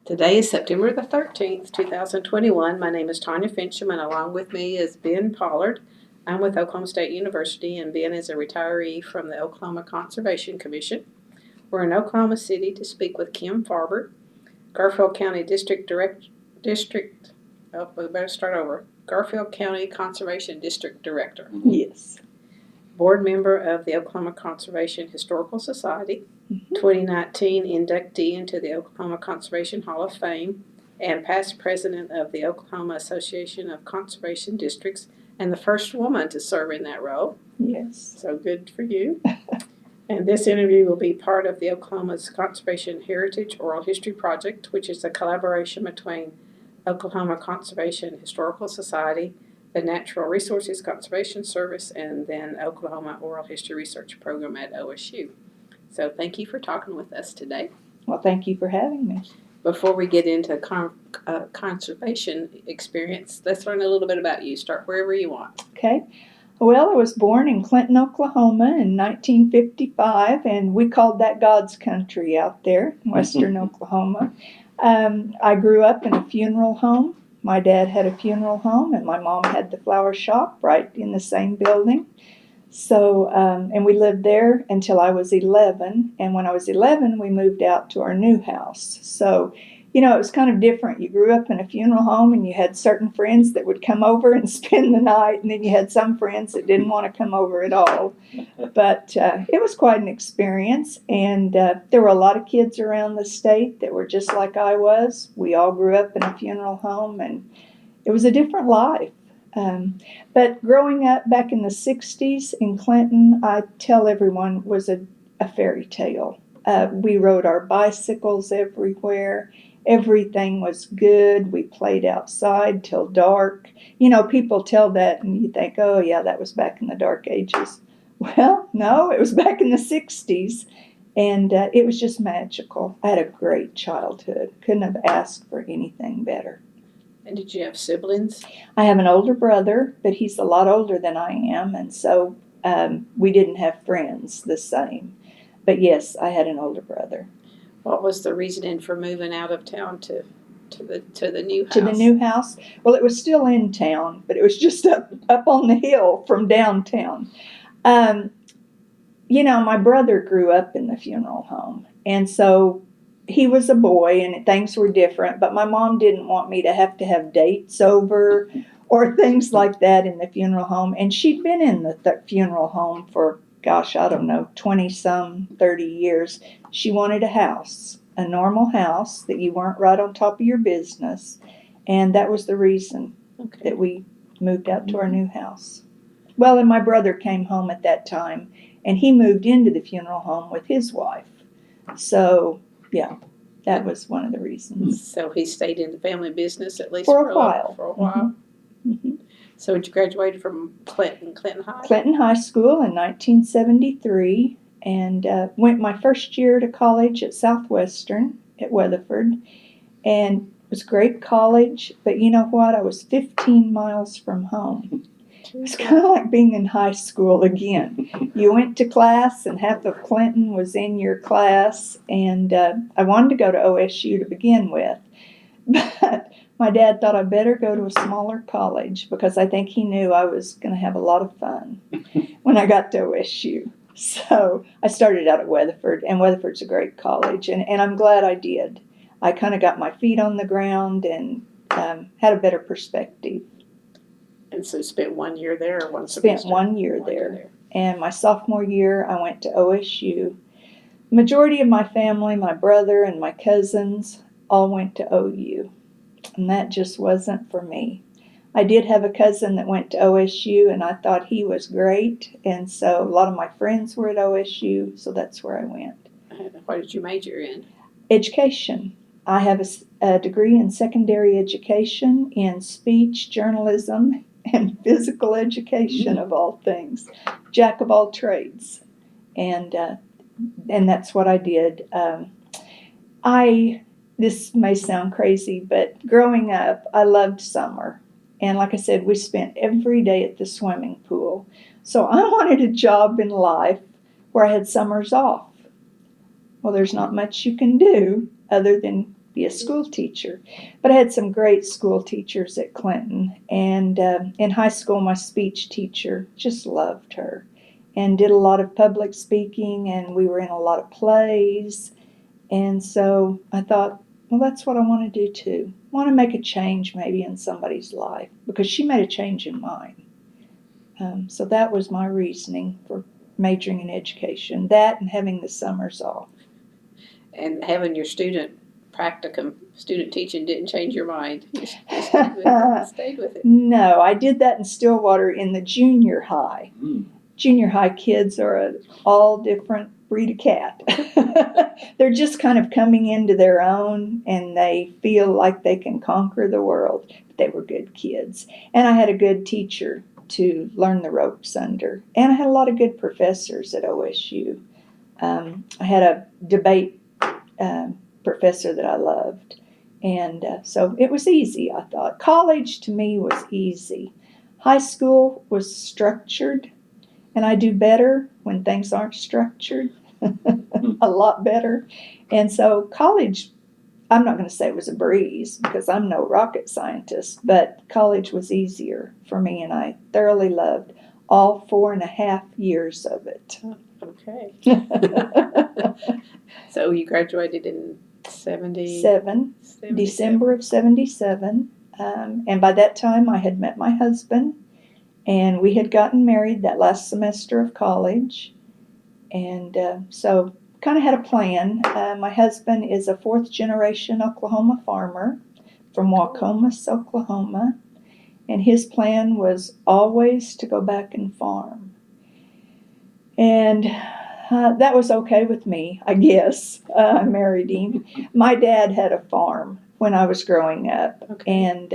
Today is September the 13th, 2021. My name is Tanya Finchum, and along with me is Ben Pollard. I'm with Oklahoma State University, and Ben is a retiree from the Oklahoma Conservation Commission. We're in Oklahoma City to speak with Kim Farber, Garfield County Garfield County Conservation District Director. Yes. Board member of the Oklahoma Conservation Historical Society, 2019 inductee into the Oklahoma Conservation Hall of Fame, and past president of the Oklahoma Association of Conservation Districts, and the first woman to serve in that role. Yes. So good for you. And this interview will be part of the Oklahoma's Conservation Heritage Oral History Project, which is a collaboration between Oklahoma Conservation Historical Society, the Natural Resources Conservation Service, and then Oklahoma Oral History Research Program at OSU. So thank you for talking with us today. Well, thank you for having me. Before we get into conservation experience, let's learn a little bit about you. Start wherever you want. Okay. Well, I was born in Clinton, Oklahoma in 1955, and we called that God's country out there, western Oklahoma. I grew up in a funeral home. My dad had a funeral home, and my mom had the flower shop right in the same building. So, and we lived there until I was 11. And when I was 11, we moved out to our new house. So, you know, it was kind of different. You grew up in a funeral home, and you had certain friends that would come over and spend the night. And then you had some friends that didn't want to come over at all. But it was quite an experience. And there were a lot of kids around the state that were just like I was. We all grew up in a funeral home, and it was a different life. But growing up back in the 60s in Clinton, I tell everyone, was a fairy tale. We rode our bicycles everywhere. Everything was good. We played outside till dark. You know, people tell that and you think, oh yeah, that was back in the dark ages. Well, no, it was back in the 60s. And it was just magical. I had a great childhood. Couldn't have asked for anything better. And did you have siblings? I have an older brother, but he's a lot older than I am, and so we didn't have friends the same. But yes, I had an older brother. What was the reasoning for moving out of town to the new house? To the new house? Well, it was still in town, but it was just up on the hill from downtown. You know, my brother grew up in the funeral home, and so he was a boy and things were different, but my mom didn't want me to have dates over or things like that in the funeral home. And she'd been in the funeral home for, gosh, I don't know, 20-some, 30 years. She wanted a house, a normal house that you weren't right on top of your business. And that was the reason that we moved out to our new house. Well, and my brother came home at that time, and he moved into the funeral home with his wife. So, yeah, that was one of the reasons. So he stayed in the family business at least for a while. Mm-hmm. So you graduated from Clinton High? Clinton High School in 1973, and went my first year to college at Southwestern at Weatherford. And it was a great college, but you know what? I was 15 miles from home. It's kind of like being in high school again. You went to class, and half of Clinton was in your class, and I wanted to go to OSU to begin with. But my dad thought I'd better go to a smaller college because I think he knew I was going to have a lot of fun when I got to OSU. So I started out at Weatherford, and Weatherford's a great college, and I'm glad I did. I kind of got my feet on the ground and had a better perspective. And so spent 1 year there or one semester? Spent 1 year there. And my sophomore year, I went to OSU. Majority of my family, my brother and my cousins, all went to OU. And that just wasn't for me. I did have a cousin that went to OSU, and I thought he was great. And so a lot of my friends were at OSU, so that's where I went. What did you major in? Education. I have a degree in secondary education in speech, journalism, and physical education, of all things. Jack of all trades. And that's what I did. This may sound crazy, but growing up, I loved summer. And like I said, we spent every day at the swimming pool. So I wanted a job in life where I had summers off. Well, there's not much you can do other than be a school teacher. But I had some great school teachers at Clinton. And in high school, my speech teacher, just loved her and did a lot of public speaking, and we were in a lot of plays. And so I thought, well, that's what I want to do too. I want to make a change maybe in somebody's life, because she made a change in mine. So that was my reasoning for majoring in education. That and having the summers off. And having your student practicum, student teaching didn't change your mind. You stayed with it. Stayed with it. No, I did that in Stillwater in the junior high. Junior high kids are an all different breed of cat. They're just kind of coming into their own, and they feel like they can conquer the world. But they were good kids. And I had a good teacher to learn the ropes under. And I had a lot of good professors at OSU. I had a debate professor that I loved. And so it was easy, I thought. College to me was easy. High school was structured, and I do better when things aren't structured, a lot better. And so college, I'm not going to say it was a breeze because I'm no rocket scientist, but college was easier for me, and I thoroughly loved all 4.5 years of it. Okay. So you graduated in 77, December of 77. And by that time I had met my husband, and we had gotten married that last semester of college. And so kind of had a plan. My husband is a 4th generation Oklahoma farmer from Wacomas, Oklahoma. And his plan was always to go back and farm. And that was okay with me, I guess. I married him. My dad had a farm when I was growing up. Okay. And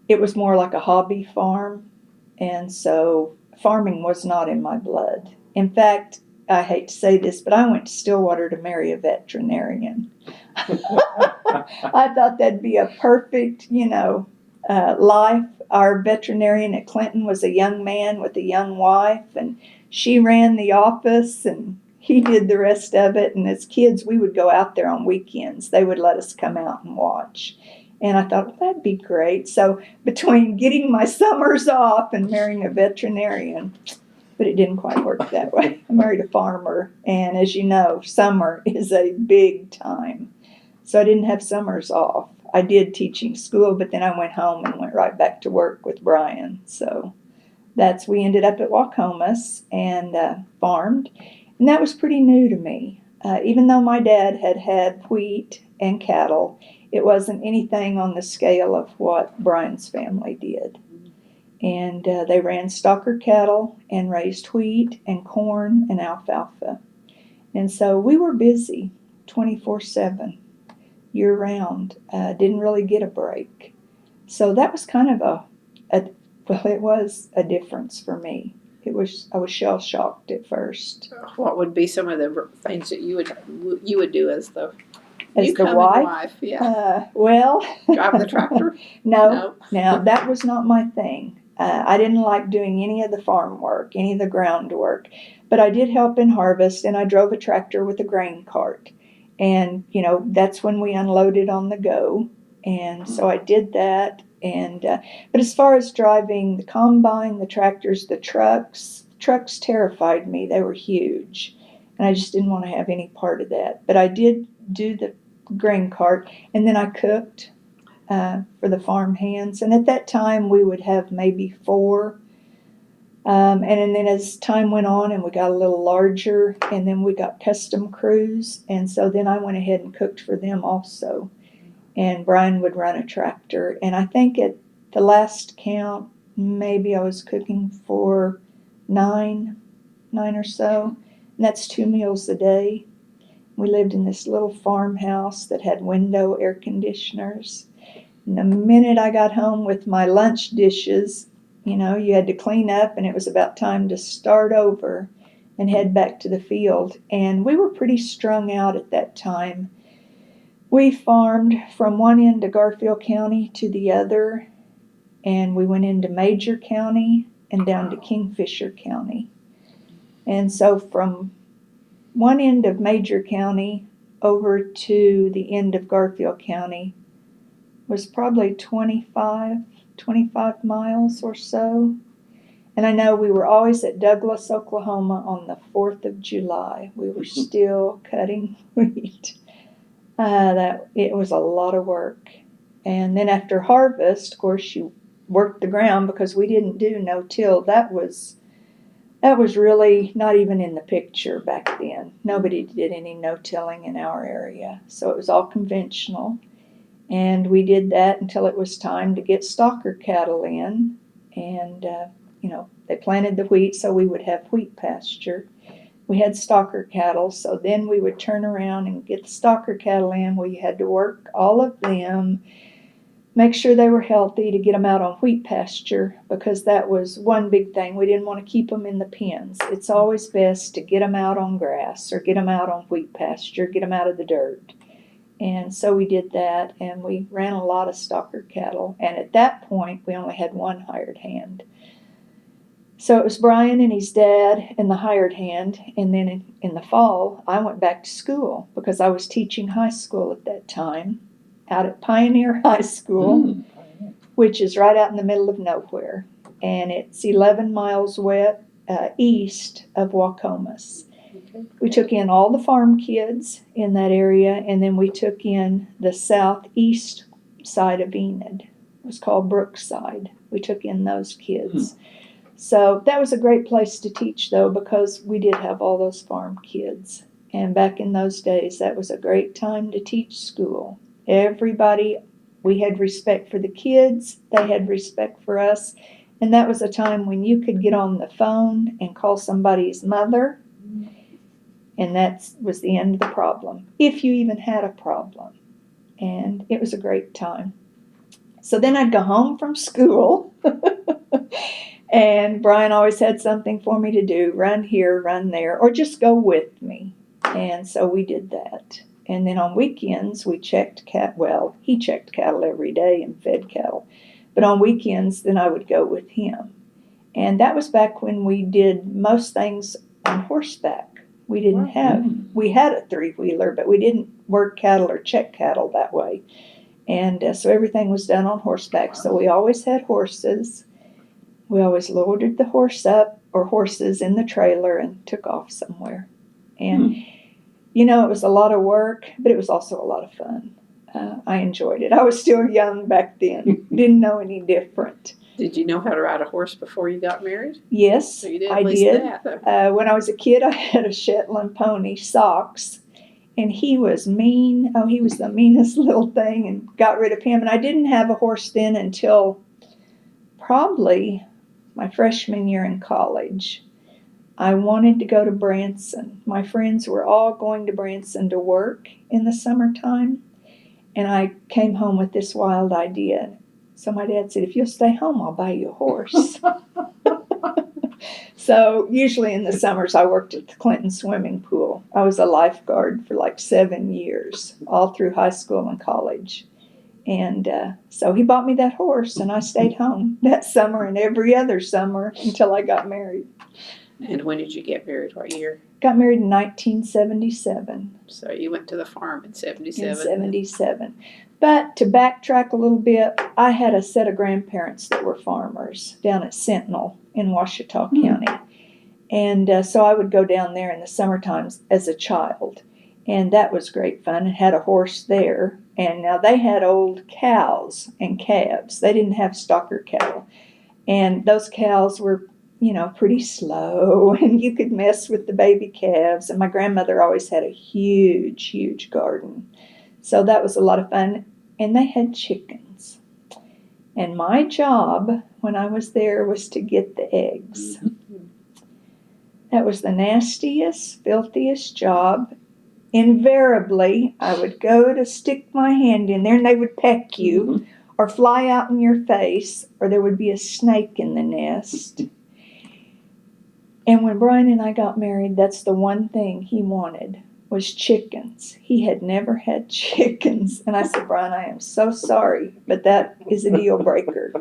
it was more like a hobby farm. And so farming was not in my blood. In fact, I hate to say this, but I went to Stillwater to marry a veterinarian. I thought that'd be a perfect, life. Our veterinarian at Clinton was a young man with a young wife, and she ran the office, and he did the rest of it. And as kids, we would go out there on weekends. They would let us come out and watch. And I thought, well, that'd be great. So between getting my summers off and marrying a veterinarian, but it didn't quite work that way. I married a farmer, and as you know, summer is a big time. So I didn't have summers off. I did teaching school, but then I went home and went right back to work with Brian. So we ended up at Wacomas and farmed. And that was pretty new to me. Even though my dad had had wheat and cattle, it wasn't anything on the scale of what Brian's family did. And they ran stocker cattle and raised wheat and corn and alfalfa. And so we were busy 24/7, year-round. Didn't really get a break. So that was kind of it was a difference for me. I was shell-shocked at first. What would be some of the things that you would do as the wife? Yeah. Well, drive the tractor? No. Now that was not my thing. I didn't like doing any of the farm work, any of the groundwork, but I did help in harvest, and I drove a tractor with a grain cart. And, that's when we unloaded on the go. And so I did that. And but as far as driving the combine, the tractors, the trucks terrified me. They were huge. And I just didn't want to have any part of that. But I did do the grain cart, and then I cooked for the farm hands. And at that time, we would have maybe 4. And then as time went on and we got a little larger, and then we got custom crews. And so then I went ahead and cooked for them also. And Brian would run a tractor. And I think at the last count, maybe I was cooking for 9 or so. And that's 2 meals a day. We lived in this little farmhouse that had window air conditioners. And the minute I got home with my lunch dishes, you had to clean up, and it was about time to start over and head back to the field. And we were pretty strung out at that time. We farmed from one end of Garfield County to the other, and we went into Major County and down to Kingfisher County. And so from one end of Major County over to the end of Garfield County was probably 25 miles or so. And I know we were always at Douglas, Oklahoma on the 4th of July. We were still cutting wheat. It was a lot of work. And then after harvest, of course, you worked the ground because we didn't do no-till. That was really not even in the picture back then. Nobody did any no-tilling in our area. So it was all conventional. And we did that until it was time to get stalker cattle in. And, they planted the wheat so we would have wheat pasture. We had stalker cattle, so then we would turn around and get the stalker cattle in. We had to work all of them, make sure they were healthy to get them out on wheat pasture, because that was one big thing. We didn't want to keep them in the pens. It's always best to get them out on grass or get them out on wheat pasture, get them out of the dirt. And so we did that, and we ran a lot of stalker cattle. And at that point, we only had one hired hand. So it was Brian and his dad and the hired hand. And then in the fall, I went back to school because I was teaching high school at that time out at Pioneer High School, which is right out in the middle of nowhere. And it's 11 miles east of Waukomis. Okay. We took in all the farm kids in that area, and then we took in the southeast side of Enid. It was called Brookside. We took in those kids. So that was a great place to teach, though, because we did have all those farm kids. And back in those days, that was a great time to teach school. Everybody, we had respect for the kids. They had respect for us. And that was a time when you could get on the phone and call somebody's mother. And that was the end of the problem, if you even had a problem. And it was a great time. So then I'd go home from school. And Brian always had something for me to do, run here, run there, or just go with me. And so we did that. And then on weekends, we checked cattle. He checked cattle every day and fed cattle. But on weekends, then I would go with him. And that was back when we did most things on horseback. We had a three-wheeler, but we didn't work cattle or check cattle that way. And so everything was done on horseback. So we always had horses. We always loaded the horses in the trailer and took off somewhere. And, it was a lot of work, but it was also a lot of fun. I enjoyed it. I was still young back then. Didn't know any different. Did you know how to ride a horse before you got married? Yes, So you did I at least did. that. When I was a kid, I had a Shetland pony, Socks. And he was mean. Oh, he was the meanest little thing, and got rid of him. And I didn't have a horse then until probably my freshman year in college. I wanted to go to Branson. My friends were all going to Branson to work in the summertime, and I came home with this wild idea. So my dad said, if you'll stay home, I'll buy you a horse. So usually in the summers, I worked at the Clinton swimming pool. I was a lifeguard for like 7 years, all through high school and college. And so he bought me that horse, and I stayed home that summer and every other summer until I got married. And when did you get married? What year? Got married in 1977. So you went to the farm in 77. In 77. But to backtrack a little bit, I had a set of grandparents that were farmers down at Sentinel in Washita County. And so I would go down there in the summer times as a child. And that was great fun. I had a horse there. And now they had old cows and calves. They didn't have stalker cattle. And those cows were, pretty slow. And you could mess with the baby calves. And my grandmother always had a huge, huge garden. So that was a lot of fun. And they had chickens. And my job when I was there was to get the eggs. That was the nastiest, filthiest job. Invariably, I would go to stick my hand in there and they would peck you or fly out in your face, or there would be a snake in the nest. And when Brian and I got married, that's the one thing he wanted was chickens. He had never had chickens. And I said, Brian, I am so sorry, but that is a deal breaker.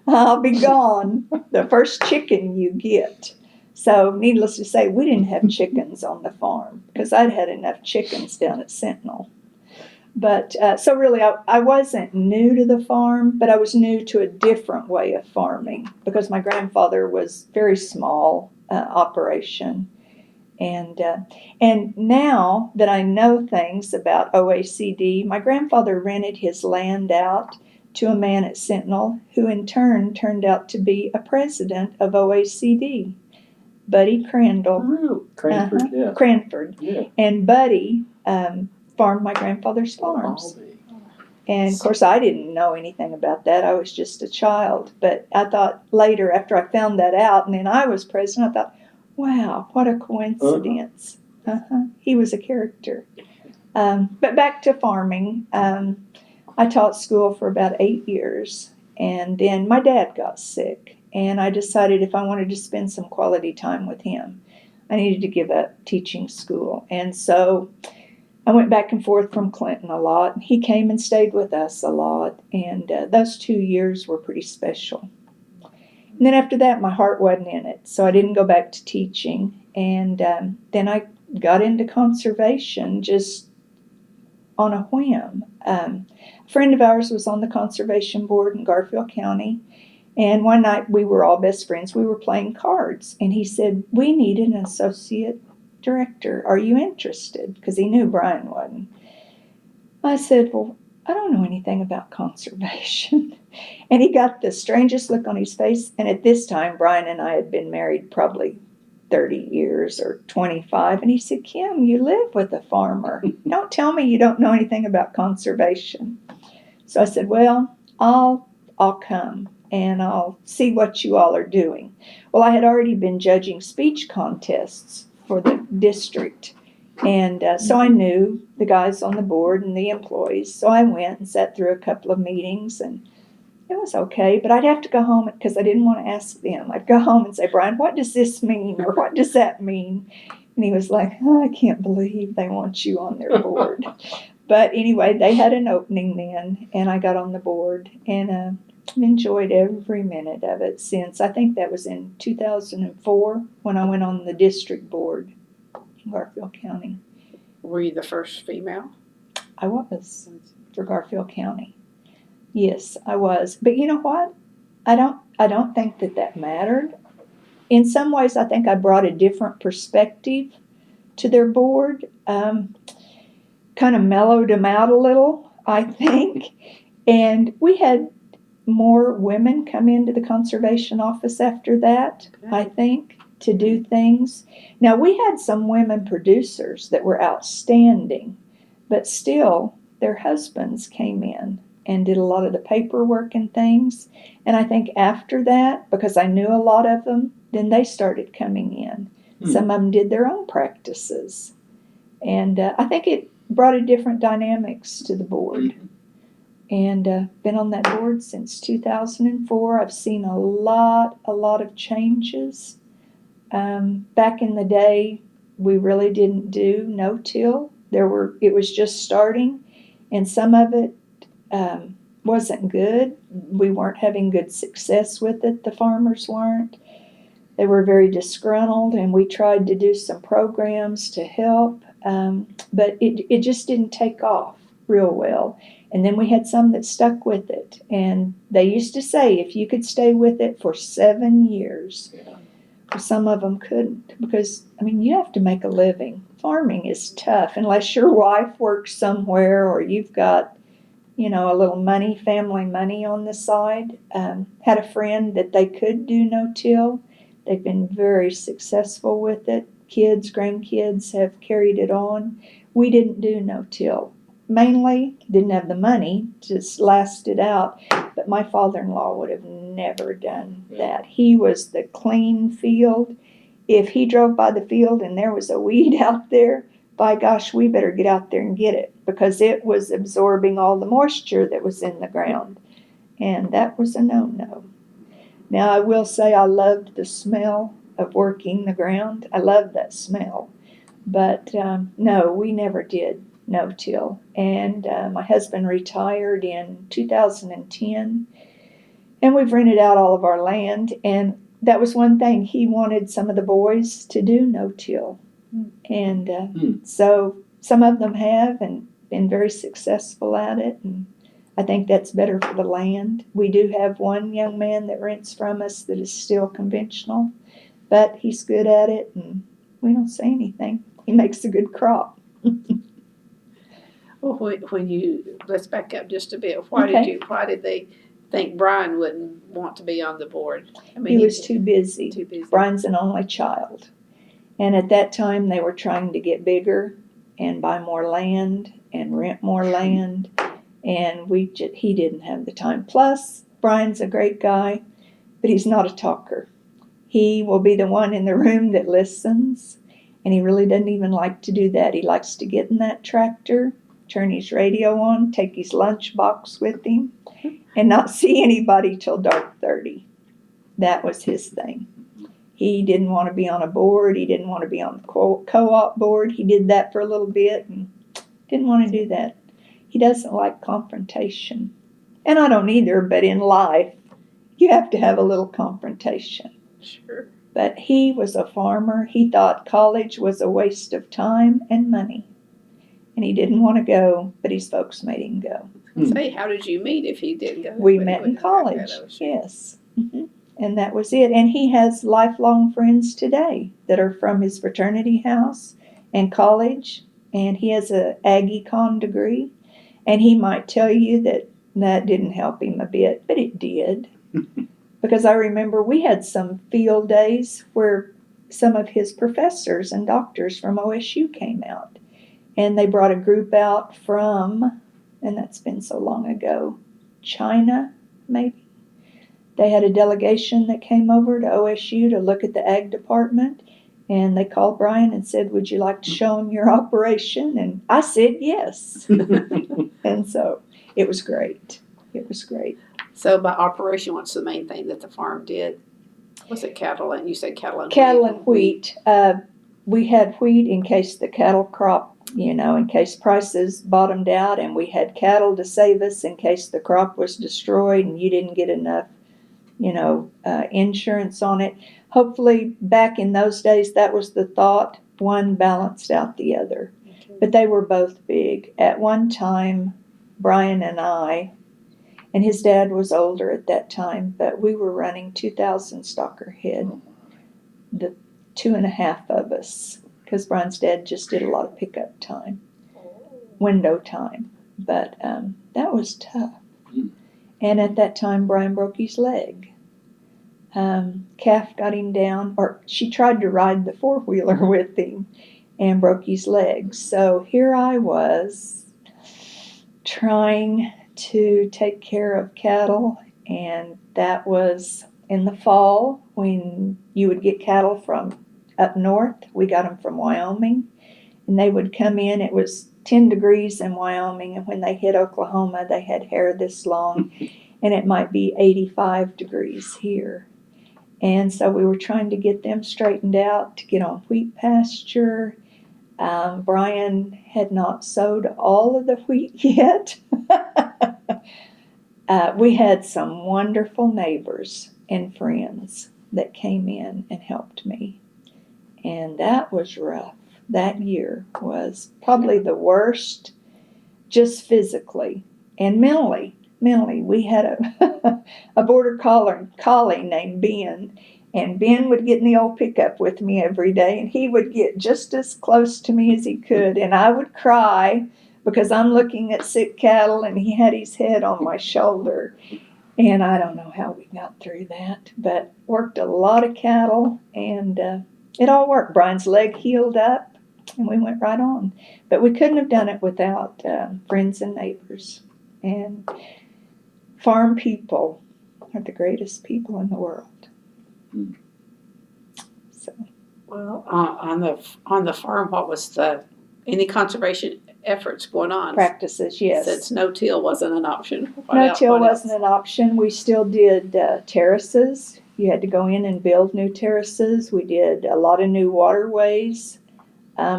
I'll be gone the first chicken you get. So needless to say, we didn't have chickens on the farm because I'd had enough chickens down at Sentinel. But so really, I wasn't new to the farm, but I was new to a different way of farming because my grandfather was very small operation. And now that I know things about OACD, my grandfather rented his land out to a man at Sentinel who in turn turned out to be a president of OACD, Buddy Crandall. Really? Cranford, yeah. Cranford. Yeah. And Buddy farmed my grandfather's farms. And of course, I didn't know anything about that. I was just a child. But I thought later, after I found that out, and then I was president, I thought, wow, what a coincidence. He was a character. But back to farming. I taught school for about 8 years. And then my dad got sick. And I decided if I wanted to spend some quality time with him, I needed to give up teaching school. And so I went back and forth from Clinton a lot. He came and stayed with us a lot. And those 2 years were pretty special. And then after that, my heart wasn't in it. So I didn't go back to teaching. And then I got into conservation just on a whim. A friend of ours was on the conservation board in Garfield County. And one night we were all best friends. We were playing cards. And he said, we need an associate director. Are you interested? Because he knew Brian wasn't. I said, well, I don't know anything about conservation. And he got the strangest look on his face. And at this time, Brian and I had been married probably 30 years or 25. And he said, Kim, you live with a farmer. Don't tell me you don't know anything about conservation. So I said, well, I'll come and I'll see what you all are doing. Well, I had already been judging speech contests for the district. And so I knew the guys on the board and the employees. So I went and sat through a couple of meetings, and it was okay. But I'd have to go home because I didn't want to ask them. I'd go home and say, Brian, what does this mean? Or what does that mean? And he was like, oh, I can't believe they want you on their board. But anyway, they had an opening then, and I got on the board. And I've enjoyed every minute of it since. I think that was in 2004 when I went on the district board. Garfield County. Were you the first female? I was for Garfield County. Yes, I was. But you know what? I don't think that mattered. In some ways, I think I brought a different perspective to their board. Kind of mellowed them out a little, I think. And we had more women come into the conservation office after that, I think, to do things. Now, we had some women producers that were outstanding, but still their husbands came in and did a lot of the paperwork and things. And I think after that, because I knew a lot of them, then they started coming in. Some of them did their own practices. And I think it brought a different dynamics to the board. And been on that board since 2004. I've seen a lot of changes. Back in the day, we really didn't do no-till. It was just starting, and some of it wasn't good. We weren't having good success with it. The farmers weren't. They were very disgruntled, and we tried to do some programs to help, but it just didn't take off real well. And then we had some that stuck with it, and they used to say if you could stay with it for 7 years. Some of them couldn't because, you have to make a living. Farming is tough unless your wife works somewhere or you've got, a little money, family money on the side. Had a friend that they could do no-till. They've been very successful with it. Kids, grandkids have carried it on. We didn't do no-till. Mainly didn't have the money to last it out, but my father-in-law would have never done that. He was the clean field. If he drove by the field and there was a weed out there, by gosh, we better get out there and get it because it was absorbing all the moisture that was in the ground, and that was a no-no. Now, I will say I loved the smell of working the ground. I loved that smell, but no, we never did no-till. And my husband retired in 2010, and we've rented out all of our land. And that was one thing. He wanted some of the boys to do no-till. And so some of them have and been very successful at it. And I think that's better for the land. We do have one young man that rents from us that is still conventional, but he's good at it and we don't say anything. He makes a good crop. Well, let's back up just a bit. Why did they think Brian wouldn't want to be on the board? I mean, he was too busy. Brian's an only child. And at that time, they were trying to get bigger and buy more land and rent more land. And he didn't have the time. Plus, Brian's a great guy, but he's not a talker. He will be the one in the room that listens. And he really doesn't even like to do that. He likes to get in that tractor, turn his radio on, take his lunchbox with him, and not see anybody till dark 30. That was his thing. He didn't want to be on a board. He didn't want to be on the co-op board. He did that for a little bit and didn't want to do that. He doesn't like confrontation. And I don't either, but in life, you have to have a little confrontation. Sure. But he was a farmer. He thought college was a waste of time and money. And he didn't want to go, but his folks made him go. Say, how did you meet if he didn't go? We met in college, yes. Mm-hmm. And that was it. And he has lifelong friends today that are from his fraternity house and college. And he has an Aggie Con degree. And he might tell you that didn't help him a bit, but it did. Because I remember we had some field days where some of his professors and doctors from OSU came out. And they brought a group out from, and that's been so long ago, China, maybe. They had a delegation that came over to OSU to look at the ag department, and they called Brian and said, would you like to show them your operation? And I said yes. And so it was great. It was great. So by operation, what's the main thing that the farm did? Was it cattle? And you said cattle and wheat. Cattle and wheat. We had wheat in case the cattle crop, in case prices bottomed out, and we had cattle to save us in case the crop was destroyed and you didn't get enough insurance on it. Hopefully, back in those days, that was the thought. One balanced out the other. Okay. But they were both big. At one time, Brian and I, and his dad was older at that time, but we were running 2,000 stock head, the 2.5 of us, because Brian's dad just did a lot of pickup time, window time. But that was tough. And at that time, Brian broke his leg. Calf got him down, or she tried to ride the four-wheeler with him and broke his leg. So here I was trying to take care of cattle, and that was in the fall when you would get cattle from up north. We got them from Wyoming, and they would come in. It was 10 degrees in Wyoming, and when they hit Oklahoma, they had hair this long, and it might be 85 degrees here. And so we were trying to get them straightened out to get on wheat pasture. Brian had not sowed all of the wheat yet. We had some wonderful neighbors and friends that came in and helped me. And that was rough. That year was probably the worst, just physically and mentally. We had a border collie named Ben, and Ben would get in the old pickup with me every day, and he would get just as close to me as he could, and I would cry because I'm looking at sick cattle, and he had his head on my shoulder, and I don't know how we got through that, but worked a lot of cattle, and it all worked. Brian's leg healed up, and we went right on, but we couldn't have done it without friends and neighbors, and farm people are the greatest people in the world. So, well, on the farm, what was any conservation efforts going on? Practices, yes. Since no-till wasn't an option. No-till wasn't an option. We still did terraces. You had to go in and build new terraces. We did a lot of new waterways.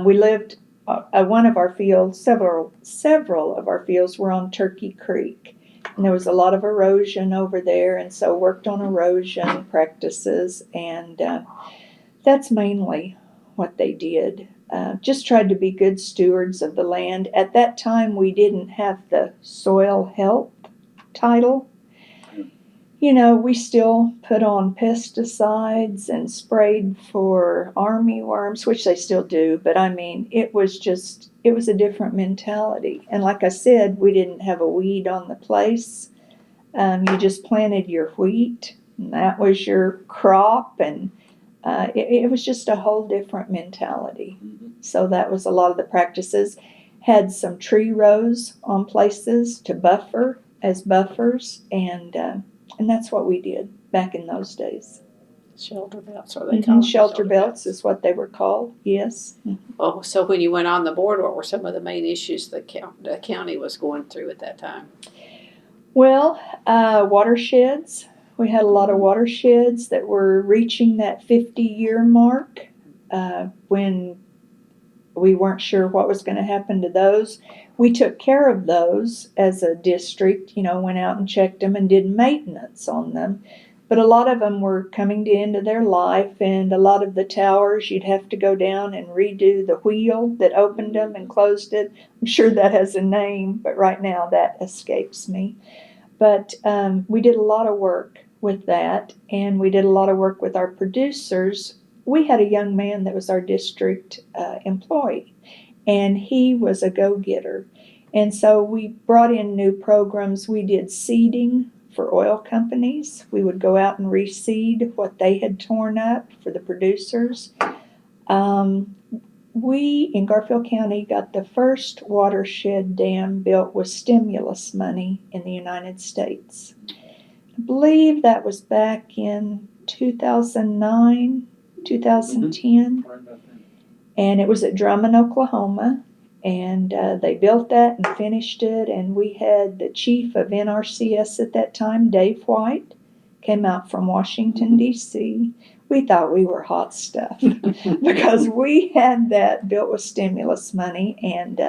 We lived one of our fields. Several of our fields were on Turkey Creek, And there was a lot of erosion over there, and so worked on erosion practices, and that's mainly what they did. Just tried to be good stewards of the land. At that time, we didn't have the soil health title. You know, we still put on pesticides and sprayed for army worms, which they still do, but I mean, it was a different mentality. And like I said, we didn't have a weed on the place. You just planted your wheat, and that was your crop, and it was just a whole different mentality. So that was a lot of the practices. Had some tree rows on places to buffer as buffers, and that's what we did back in those days. Shelter belts, are they called? Shelter belts is what they were called, yes. Oh, so when you went on the board, what were some of the main issues the county was going through at that time? Well, watersheds. We had a lot of watersheds that were reaching that 50-year mark when we weren't sure what was going to happen to those. We took care of those as a district, went out and checked them and did maintenance on them. But a lot of them were coming to the end of their life, and a lot of the towers, you'd have to go down and redo the wheel that opened them and closed it. I'm sure that has a name, but right now that escapes me. But we did a lot of work with that, and we did a lot of work with our producers. We had a young man that was our district employee, and he was a go-getter. And so we brought in new programs. We did seeding for oil companies. We would go out and reseed what they had torn up for the producers. We, in Garfield County, got the first watershed dam built with stimulus money in the United States. I believe that was back in 2009, 2010. And it was at Drummond, Oklahoma. And they built that and finished it. And we had the chief of NRCS at that time, Dave White, came out from Washington, D.C. We thought we were hot stuff because we had that built with stimulus money. And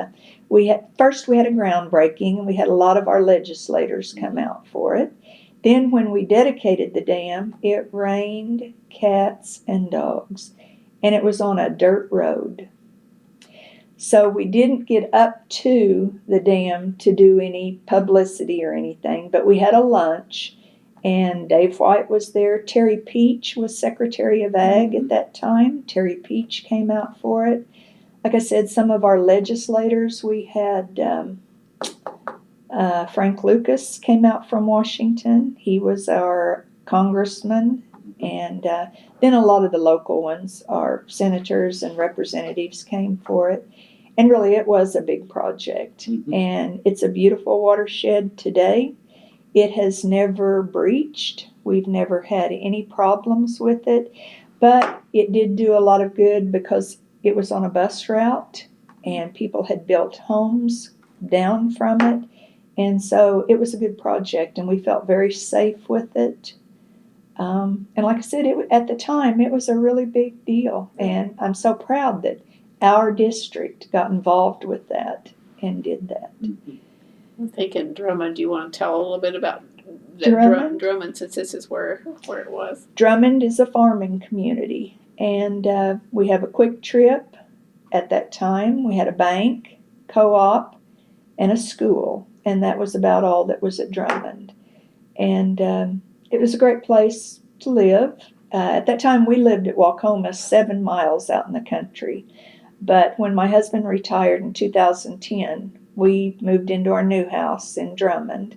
we had a groundbreaking, and we had a lot of our legislators come out for it. Then when we dedicated the dam, it rained cats and dogs, and it was on a dirt road. So we didn't get up to the dam to do any publicity or anything, but we had a lunch, and Dave White was there. Terry Peach was Secretary of Ag at that time. Terry Peach came out for it. Like I said, some of our legislators, we had Frank Lucas came out from Washington. He was our congressman. And then a lot of the local ones, our senators and representatives, came for it. And really, it was a big project. And it's a beautiful watershed today. It has never breached. We've never had any problems with it. But it did do a lot of good because it was on a bus route, and people had built homes down from it. And so it was a good project, and we felt very safe with it. And like I said, at the time, it was a really big deal. And I'm so proud that our district got involved with that and did that. I'm thinking Drummond. Do you want to tell a little bit about Drummond, since this is where it was? Drummond is a farming community, and we have a quick trip. At that time, we had a bank, co-op, and a school, and that was about all that was at Drummond. And it was a great place to live. At that time, we lived at Waucoma, 7 miles out in the country. But when my husband retired in 2010, we moved into our new house in Drummond.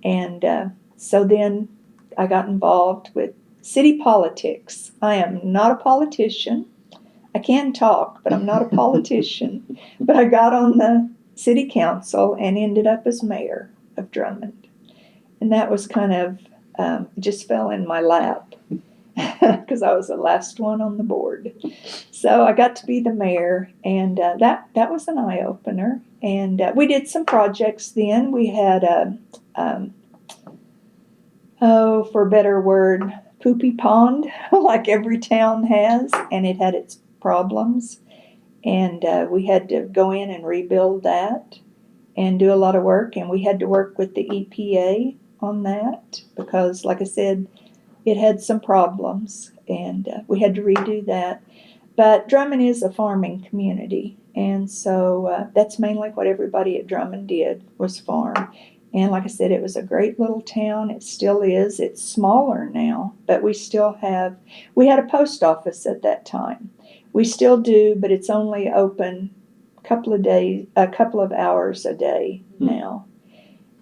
And so then I got involved with city politics. I am not a politician. I can talk, but I'm not a politician. But I got on the city council and ended up as mayor of Drummond. And that was kind of, just fell in my lap because I was the last one on the board. So I got to be the mayor, and that was an eye-opener. And we did some projects then. We had for a better word, poopy pond, like every town has, and it had its problems. And we had to go in and rebuild that. and do a lot of work, and we had to work with the EPA on that because, like I said, it had some problems, and we had to redo that. But Drummond is a farming community, and so that's mainly what everybody at Drummond did, was farm. And like I said, it was a great little town. It still is. It's smaller now, but we had a post office at that time. We still do, but it's only open a couple of hours a day now.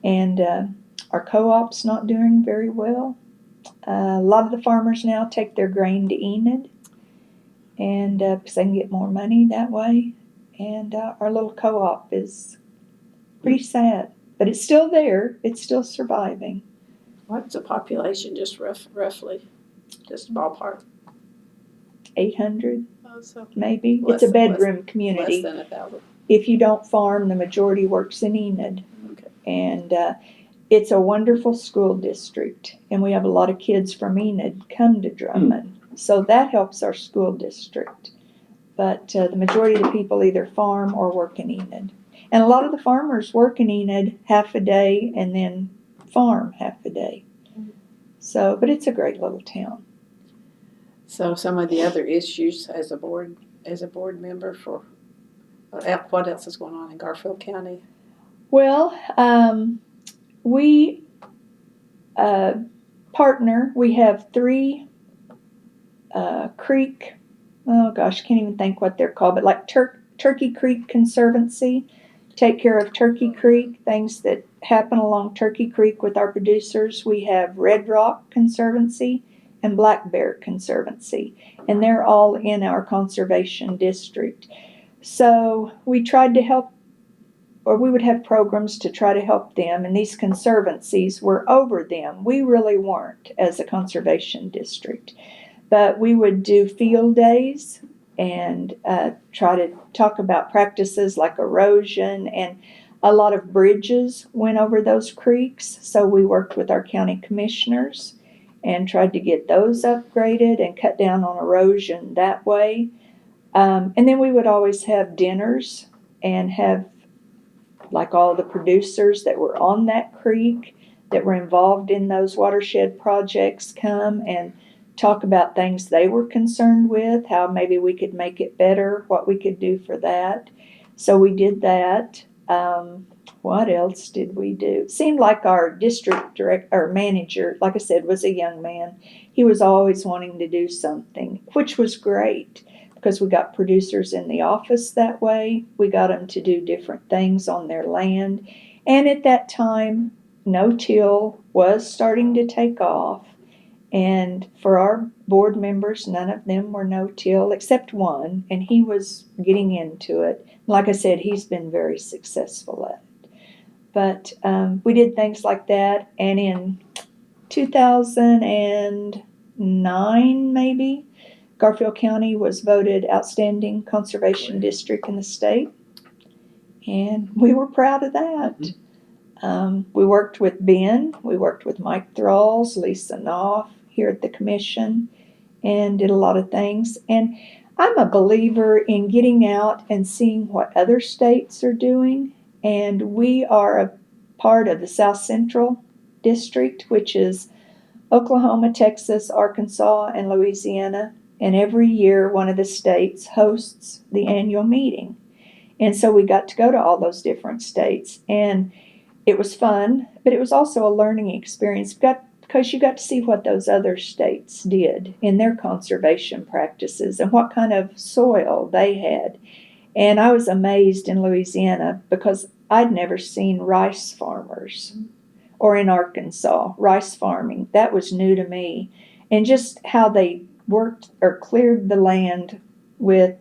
And our co-op's not doing very well. A lot of the farmers now take their grain to Enid, and because they can get more money that way. And our little co-op is pretty sad, but it's still there. It's still surviving. What's the population, just roughly, just ballpark? 800, So maybe. It's a bedroom community. Less than 1,000. If you don't farm, the majority works in Enid. Okay. And it's a wonderful school district, and we have a lot of kids from Enid come to Drummond. So that helps our school district. But the majority of the people either farm or work in Enid. And a lot of the farmers work in Enid half a day and then farm half a day. So, but it's a great little town. So some of the other issues as a board member for what else is going on in Garfield County? Well, we partner. We have 3 creek, oh gosh, can't even think what they're called, but like Turkey Creek Conservancy, take care of Turkey Creek, things that happen along Turkey Creek with our producers. We have Red Rock Conservancy and Black Bear Conservancy, and they're all in our conservation district. So we tried to help, or we would have programs to try to help them, and these conservancies were over them. We really weren't as a conservation district. But we would do field days and try to talk about practices like erosion, and a lot of bridges went over those creeks. So we worked with our county commissioners and tried to get those upgraded and cut down on erosion that way. And then we would always have dinners and have like all the producers that were on that creek that were involved in those watershed projects come and talk about things they were concerned with, how maybe we could make it better, what we could do for that. So we did that. What else did we do? It seemed like our district manager, like I said, was a young man. He was always wanting to do something, which was great because we got producers in the office that way. We got them to do different things on their land. And at that time, no-till was starting to take off. And for our board members, none of them were no-till except one, and he was getting into it. Like I said, he's been very successful at it. But we did things like that, and in 2009, maybe, Garfield County was voted Outstanding Conservation District in the state, and we were proud of that. We worked with Ben, we worked with Mike Thralls, Lisa Knopf here at the commission, and did a lot of things. And I'm a believer in getting out and seeing what other states are doing. And we are a part of the South Central District, which is Oklahoma, Texas, Arkansas, and Louisiana. And every year, one of the states hosts the annual meeting. And so we got to go to all those different states. And it was fun, but it was also a learning experience because you got to see what those other states did in their conservation practices and what kind of soil they had. And I was amazed in Louisiana because I'd never seen rice farmers, or in Arkansas, rice farming. That was new to me. And just how they worked or cleared the land with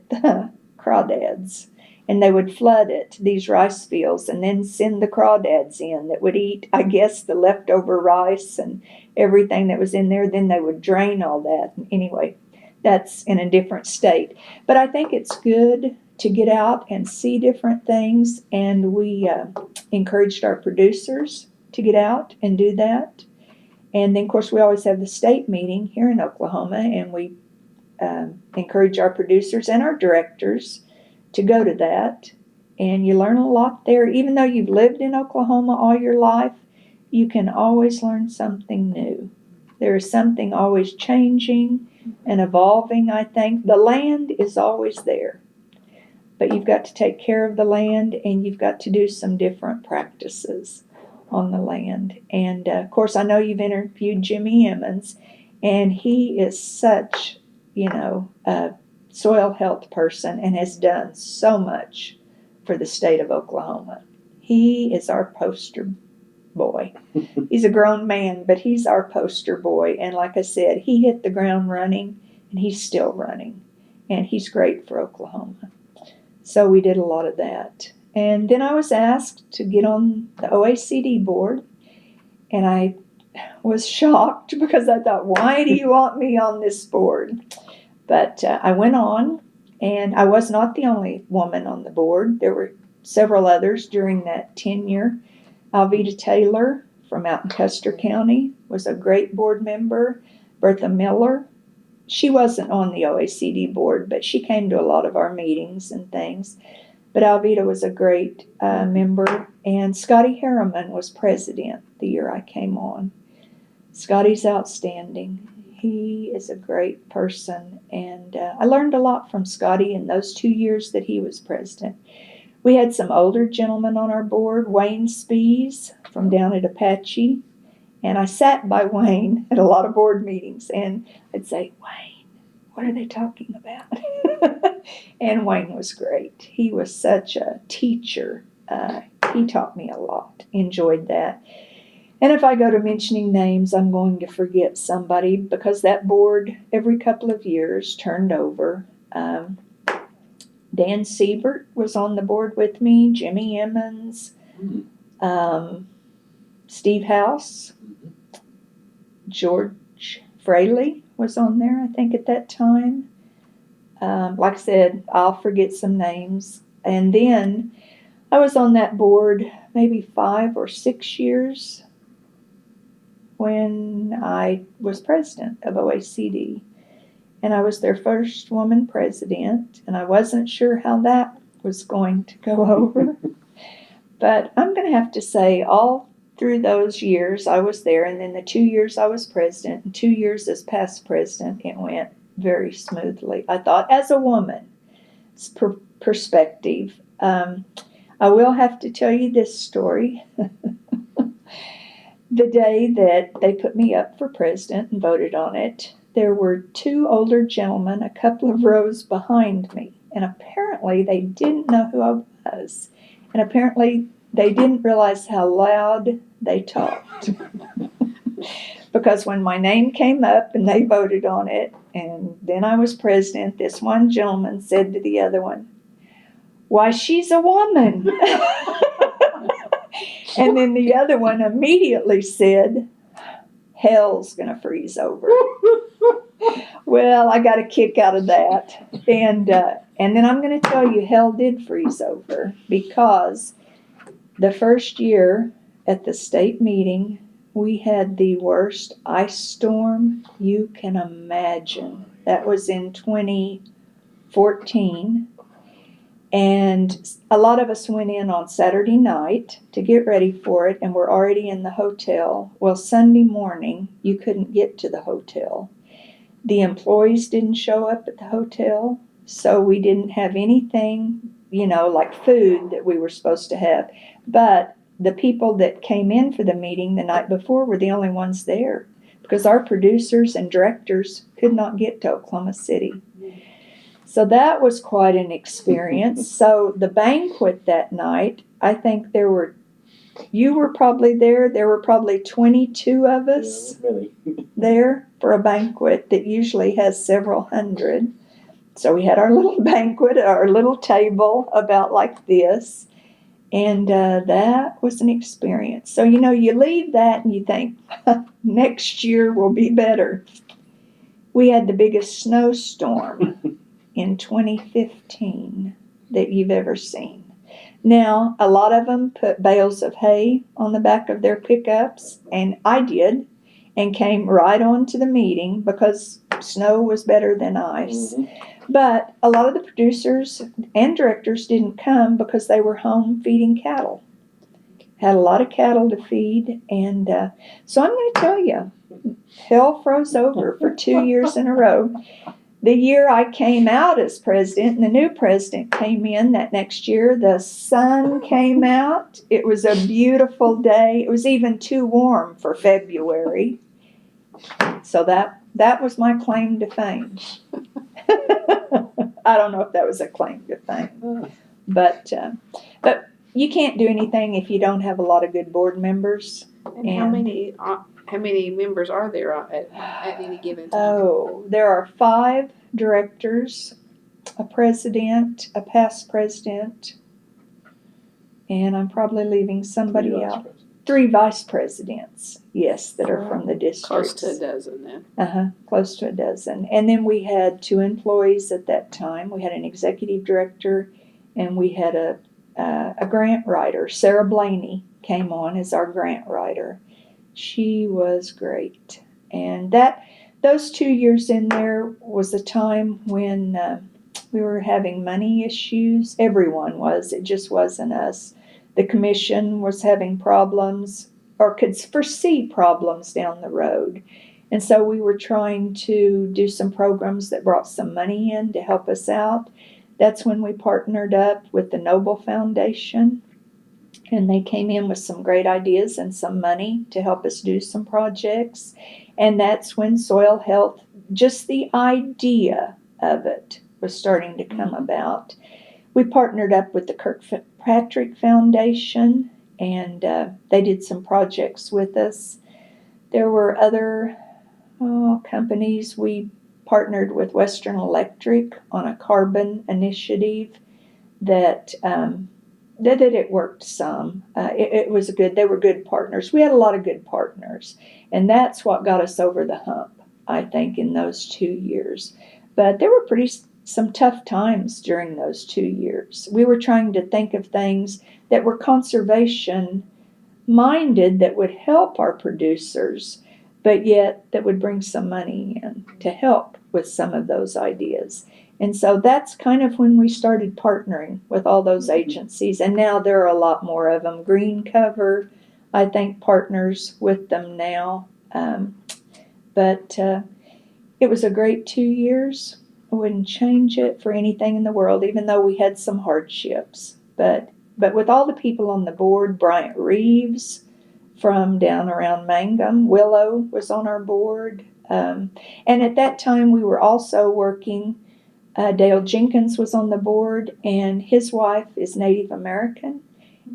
crawdads. And they would flood it, these rice fields, and then send the crawdads in that would eat, I guess, the leftover rice and everything that was in there. Then they would drain all that. Anyway, that's in a different state. But I think it's good to get out and see different things, and we encouraged our producers to get out and do that. And then, of course, we always have the state meeting here in Oklahoma, and we encourage our producers and our directors to go to that. and you learn a lot there. Even though you've lived in Oklahoma all your life, you can always learn something new. There is something always changing and evolving, I think. The land is always there, but you've got to take care of the land, and you've got to do some different practices on the land. And of course, I know you've interviewed Jimmy Emmons, and he is such, a soil health person and has done so much for the state of Oklahoma. He is our poster boy. He's a grown man, but he's our poster boy. And like I said, he hit the ground running, and he's still running. And he's great for Oklahoma. So we did a lot of that. And then I was asked to get on the OACD board, and I was shocked because I thought, why do you want me on this board? But I went on, and I was not the only woman on the board. There were several others during that tenure. Alveda Taylor from out in Custer County was a great board member. Bertha Miller, she wasn't on the OACD board, but she came to a lot of our meetings and things. But Alveda was a great member, and Scotty Harriman was president the year I came on. Scotty's outstanding. He is a great person, and I learned a lot from Scotty in those 2 years that he was president. We had some older gentlemen on our board, Wayne Spees from down at Apache, and I sat by Wayne at a lot of board meetings, and I'd say, Wayne, what are they talking about? And Wayne was great. He was such a teacher. He taught me a lot. Enjoyed that. And if I go to mentioning names, I'm going to forget somebody because that board every couple of years turned over. Dan Siebert was on the board with me, Jimmy Emmons, Steve House, George Fraley was on there, I think, at that time. Like I said, I'll forget some names. And then I was on that board maybe 5 or 6 years when I was president of OACD. And I was their first woman president, and I wasn't sure how that was going to go over. But I'm going to have to say all through those years I was there, and then the 2 years I was president, and 2 years as past president, it went very smoothly. I thought, as a woman, it's perspective. I will have to tell you this story. The day that they put me up for president and voted on it, there were 2 older gentlemen a couple of rows behind me, and apparently they didn't know who I was, and apparently they didn't realize how loud they talked. Because when my name came up and they voted on it, and then I was president, this one gentleman said to the other one, "Why, she's a woman." And then the other one immediately said, "Hell's gonna freeze over." Well, I got a kick out of that. And then I'm going to tell you, hell did freeze over, because the first year at the state meeting, we had the worst ice storm you can imagine. That was in 2014. And a lot of us went in on Saturday night to get ready for it, and we're already in the hotel. Well, Sunday morning, you couldn't get to the hotel. The employees didn't show up at the hotel, so we didn't have anything, like food that we were supposed to have. But the people that came in for the meeting the night before were the only ones there, because our producers and directors could not get to Oklahoma City. So that was quite an experience. So the banquet that night, I think you were probably there. There were probably 22 of us there for a banquet that usually has several hundred. So we had our little banquet, our little table about like this. And that was an experience. So, you leave that and you think, next year will be better. We had the biggest snowstorm in 2015 that you've ever seen. Now, a lot of them put bales of hay on the back of their pickups, and I did, and came right on to the meeting because snow was better than ice. Mm-hmm. But a lot of the producers and directors didn't come because they were home feeding cattle. Had a lot of cattle to feed, and so I'm going to tell you, hell froze over for 2 years in a row. The year I came out as president and the new president came in that next year, the sun came out. It was a beautiful day. It was even too warm for February. So that was my claim to fame. I don't know if that was a claim to fame, but you can't do anything if you don't have a lot of good board members. And how many members are there at any given time? Oh, there are 5 directors, a president, a past president, and I'm probably leaving somebody out. 3 vice presidents, yes, that are from the districts. Close to a dozen then. Close to a dozen. And then we had 2 employees at that time. We had an executive director, and we had a grant writer. Sarah Blaney came on as our grant writer. She was great. And those 2 years in there was a time when we were having money issues. Everyone was. It just wasn't us. The commission was having problems or could foresee problems down the road. And so we were trying to do some programs that brought some money in to help us out. That's when we partnered up with the Noble Foundation. And they came in with some great ideas and some money to help us do some projects. And that's when soil health, just the idea of it, was starting to come about. We partnered up with the Kirkpatrick Foundation, and they did some projects with us. There were other companies. We partnered with Western Electric on a carbon initiative that it worked some. It was good. They were good partners. We had a lot of good partners, and that's what got us over the hump, I think, in those 2 years. But there were some tough times during those 2 years. We were trying to think of things that were conservation minded that would help our producers, but yet that would bring some money in to help with some of those ideas. And so that's kind of when we started partnering with all those agencies. And now there are a lot more of them. Green Cover, I think, partners with them now. But it was a great 2 years. I wouldn't change it for anything in the world, even though we had some hardships. But with all the people on the board, Bryant Reeves from down around Mangum, Willow was on our board. And at that time we were also working, Dale Jenkins was on the board, and his wife is Native American.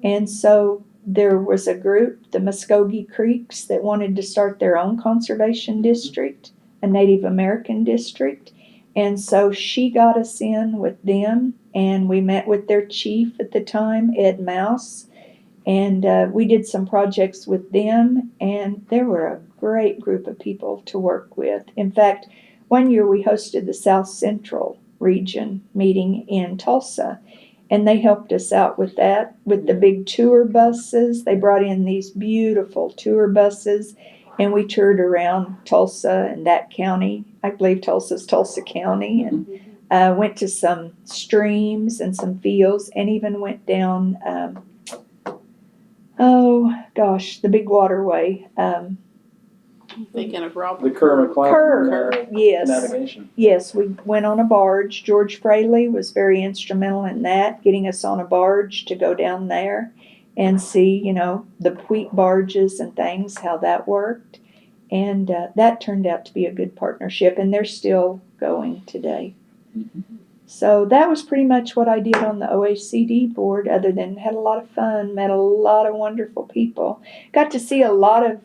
And so there was a group, the Muskogee Creeks, that wanted to start their own conservation district, a Native American district. And so she got us in with them, and we met with their chief at the time, Ed Mouse, and we did some projects with them, and they were a great group of people to work with. In fact, one year we hosted the South Central region meeting in Tulsa, and they helped us out with that, with the big tour buses. They brought in these beautiful tour buses, and we toured around Tulsa and that county. I believe Tulsa's Tulsa County, and went to some streams and some fields, and even went down, the big waterway. Thinking of Robert. The Kerr, yes. navigation. Yes, we went on a barge. George Fraley was very instrumental in that, getting us on a barge to go down there and see, the wheat barges and things, how that worked. And that turned out to be a good partnership, and they're still going today. Mm-hmm. So that was pretty much what I did on the OHCD board, other than had a lot of fun, met a lot of wonderful people. Got to see a lot of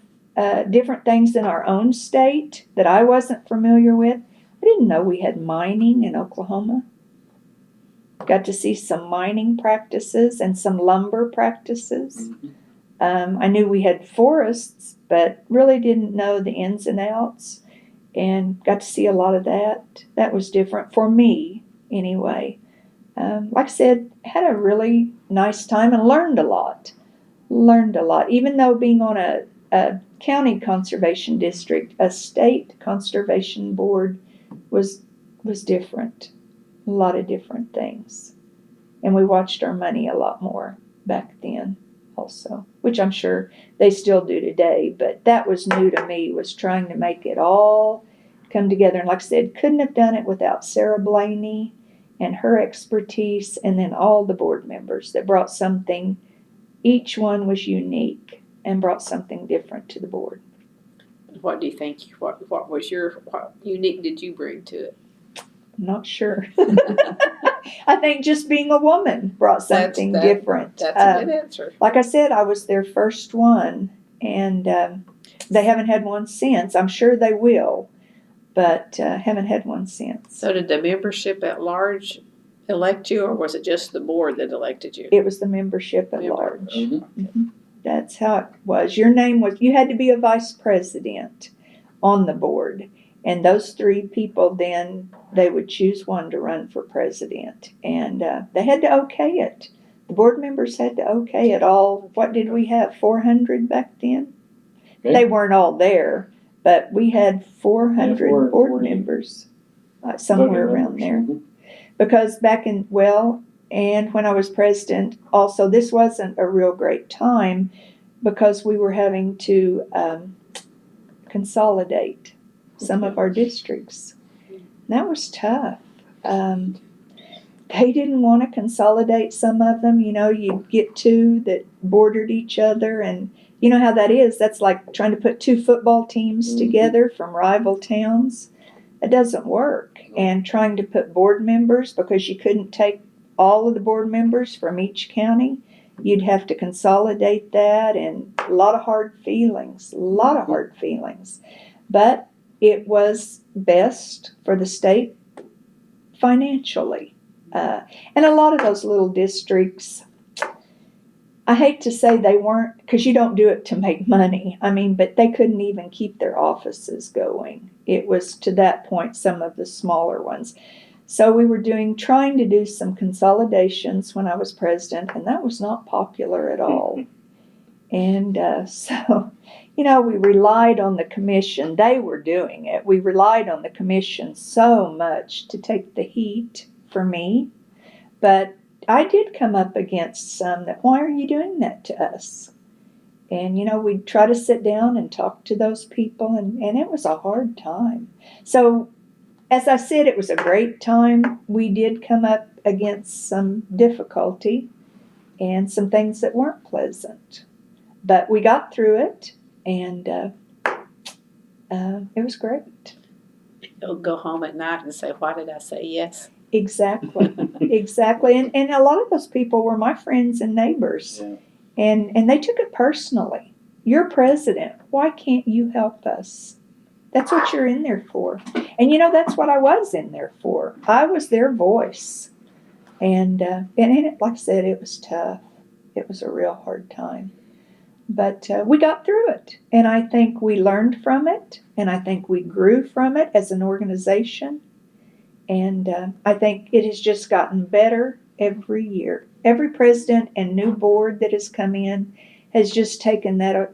different things in our own state that I wasn't familiar with. I didn't know we had mining in Oklahoma. Got to see some mining practices and some lumber practices. Mm-hmm. I knew we had forests, but really didn't know the ins and outs, and got to see a lot of that. That was different for me anyway. Like I said, had a really nice time and learned a lot. Even though being on a county conservation district, a state conservation board was different. a lot of different things. And we watched our money a lot more back then also, which I'm sure they still do today. But that was new to me, was trying to make it all come together. And like I said, couldn't have done it without Sarah Blaney and her expertise, and then all the board members that brought something. Each one was unique and brought something different to the board. What do you think? What unique did you bring to it? I'm not sure. I think just being a woman brought something different. That's a good answer. Like I said, I was their first one, and they haven't had one since. I'm sure they will, but haven't had one since. So did the membership at large elect you, or was it just the board that elected you? It was the membership at large. Mm-hmm. That's how it was. Your name was, you had to be a vice president on the board. And those three people, then they would choose one to run for president. And they had to okay it. The board members had to okay it all. What did we have, 400 back then? Okay. They weren't all there, but we had 400 board members, somewhere around there. Mm-hmm. Because back in, and when I was president, also, this wasn't a real great time because we were having to consolidate some of our districts. That was tough. They didn't want to consolidate some of them. You know, you'd get two that bordered each other, and you know how that is. That's like trying to put two football teams together from rival towns. It doesn't work. And trying to put board members, because you couldn't take all of the board members from each county, you'd have to consolidate that, and a lot of hard feelings, But it was best for the state financially. And a lot of those little districts, I hate to say they weren't, because you don't do it to make money. I mean, but they couldn't even keep their offices going. It was to that point, some of the smaller ones. So we were trying to do some consolidations when I was president, and that was not popular at all. And so, you know, we relied on the commission. They were doing it. We relied on the commission so much to take the heat for me. But I did come up against some that, why are you doing that to us? And, you know, we'd try to sit down and talk to those people, and it was a hard time. So, as I said, it was a great time. We did come up against some difficulty and some things that weren't pleasant. But we got through it, and it was great. You'll go home at night and say, why did I say yes? Exactly. Exactly. And a lot of those people were my friends and neighbors. Yeah. And they took it personally. You're president. Why can't you help us? That's what you're in there for. And, you know, that's what I was in there for. I was their voice. And it, like I said, it was tough. It was a real hard time. But we got through it. And I think we learned from it. And I think we grew from it as an organization. And I think it has just gotten better every year. Every president and new board that has come in has just taken that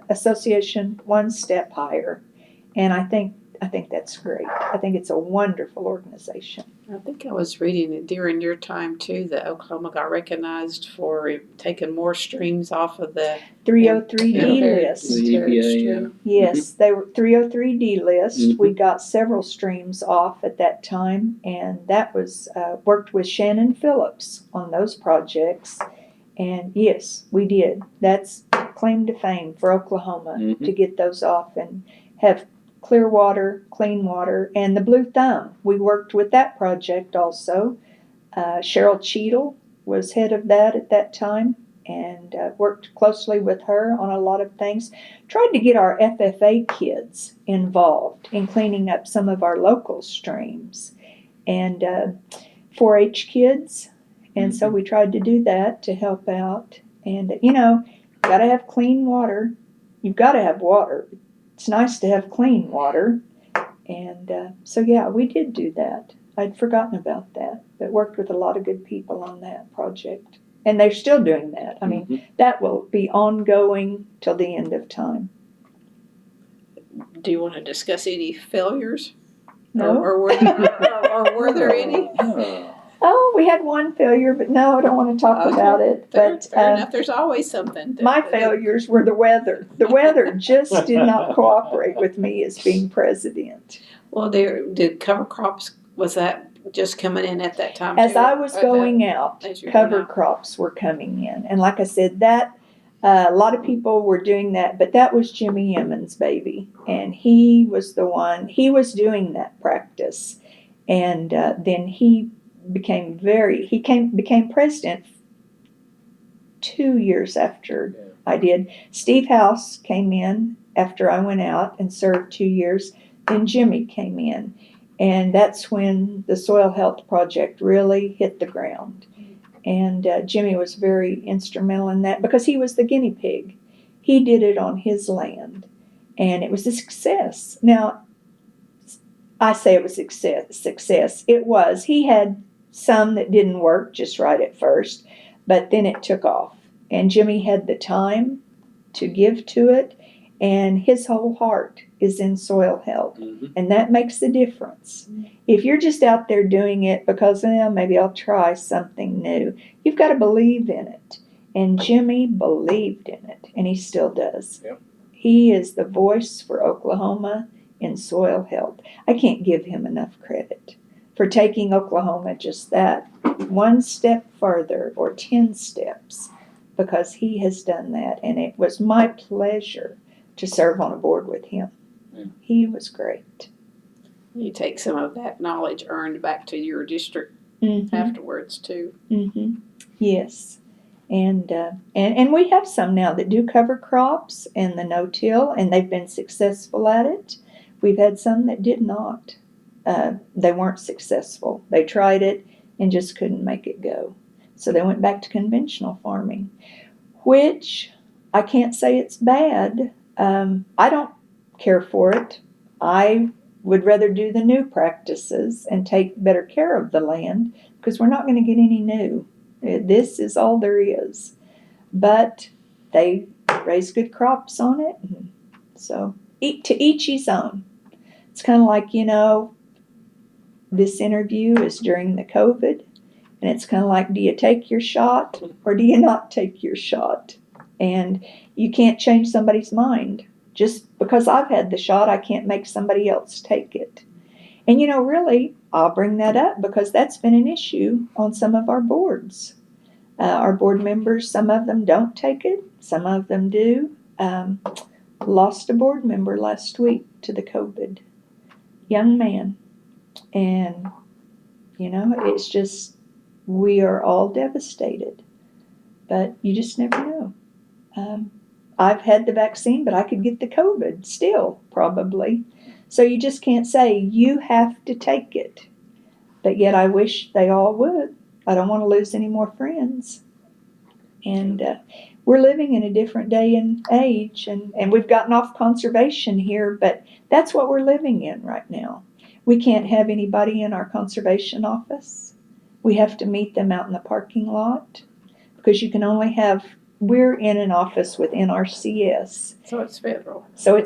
association one step higher. And I think that's great. I think it's a wonderful organization. I think I was reading that during your time, too, that Oklahoma got recognized for taking more streams off of the 303D list. The EPA, Yes, they were 303D list. Mm-hmm. We got several streams off at that time, and that was worked with Shannon Phillips on those projects. And yes, we did. That's claim to fame for Oklahoma, mm-hmm. to get those off and have clear water, clean water, and the Blue Thumb. We worked with that project also. Cheryl Cheadle was head of that at that time, and worked closely with her on a lot of things. Tried to get our FFA kids involved in cleaning up some of our local streams, and 4-H kids. And so we tried to do that to help out. And, you know, got to have clean water. You've got to have water. It's nice to have clean water. And so, yeah, we did do that. I'd forgotten about that, but worked with a lot of good people on that project. And they're still doing that. I mean, that will be ongoing till the end of time. Do you want to discuss any failures? No. Or were there any? Oh, we had one failure, but no, I don't want to talk about it. Fair But enough. There's always something. My failures were the weather. The weather just did not cooperate with me as being president. Well, did cover crops, was that just coming in at that time As too? I was going out, cover crops were coming in. And like I said, that a lot of people were doing that, but that was Jimmy Yemen's baby. And he was the one, he was doing that practice. And then he became president 2 years after I did. Steve House came in after I went out and served 2 years. Then Jimmy came in. And that's when the soil health project really hit the ground. And Jimmy was very instrumental in that because he was the guinea pig. He did it on his land. And it was a success. Now, I say it was success. It was. He had some that didn't work just right at first, but then it took off. And Jimmy had the time to give to it, and his whole heart is in soil health. Mm-hmm. And that makes the difference. Mm-hmm. If you're just out there doing it because, maybe I'll try something new, you've got to believe in it. And Jimmy believed in it, and he still does. Yep. He is the voice for Oklahoma in soil health. I can't give him enough credit for taking Oklahoma just that one step further or 10 steps, because he has done that. And it was my pleasure to serve on a board with him. Yeah. He was great. You take some of that knowledge earned back to your district afterwards too. Mm-hmm. Yes. And we have some now that do cover crops and the no-till, and they've been successful at it. We've had some that did not. They weren't successful. They tried it and just couldn't make it go. So they went back to conventional farming, which I can't say it's bad. I don't care for it. I would rather do the new practices and take better care of the land, because we're not going to get any new. This is all there is. But they raise good crops on it. So to each his own. It's kind of like, this interview is during the COVID. And it's kind of like, do you take your shot or do you not take your shot? And you can't change somebody's mind. Just because I've had the shot, I can't make somebody else take it. And, really, I'll bring that up because that's been an issue on some of our boards. Our board members, some of them don't take it. Some of them do. Lost a board member last week to the COVID. Young man. And, it's just, we are all devastated. But you just never know. I've had the vaccine, but I could get the COVID still, probably. So you just can't say, you have to take it. But yet I wish they all would. I don't want to lose any more friends. And we're living in a different day and age, and we've gotten off conservation here, but that's what we're living in right now. We can't have anybody in our conservation office. We have to meet them out in the parking lot, because you can only have, we're in an office with NRCS. So it's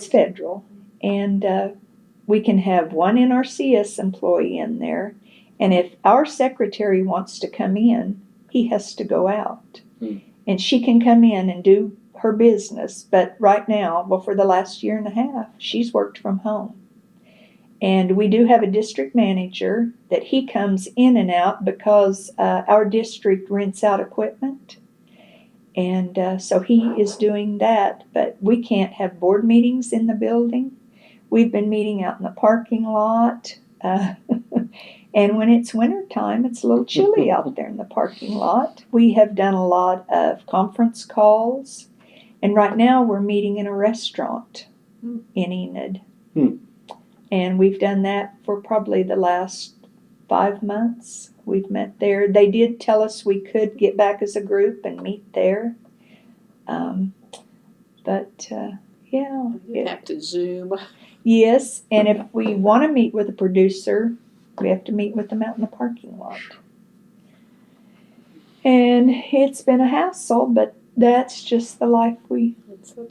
federal. And we can have one NRCS employee in there. And if our secretary wants to come in, he has to go out. And she can come in and do her business. But right now, for the last year and a half, she's worked from home. And we do have a district manager that he comes in and out because our district rents out equipment. And so he is doing that. But we can't have board meetings in the building. We've been meeting out in the parking lot. And when it's wintertime, it's a little chilly out there in the parking lot. We have done a lot of conference calls. And right now we're meeting in a restaurant in Enid. And we've done that for probably the last 5 months. We've met there. They did tell us we could get back as a group and meet there. Yeah. You have to Zoom. Yes, and if we want to meet with a producer, we have to meet with them out in the parking lot. And it's been a hassle, but that's just the life we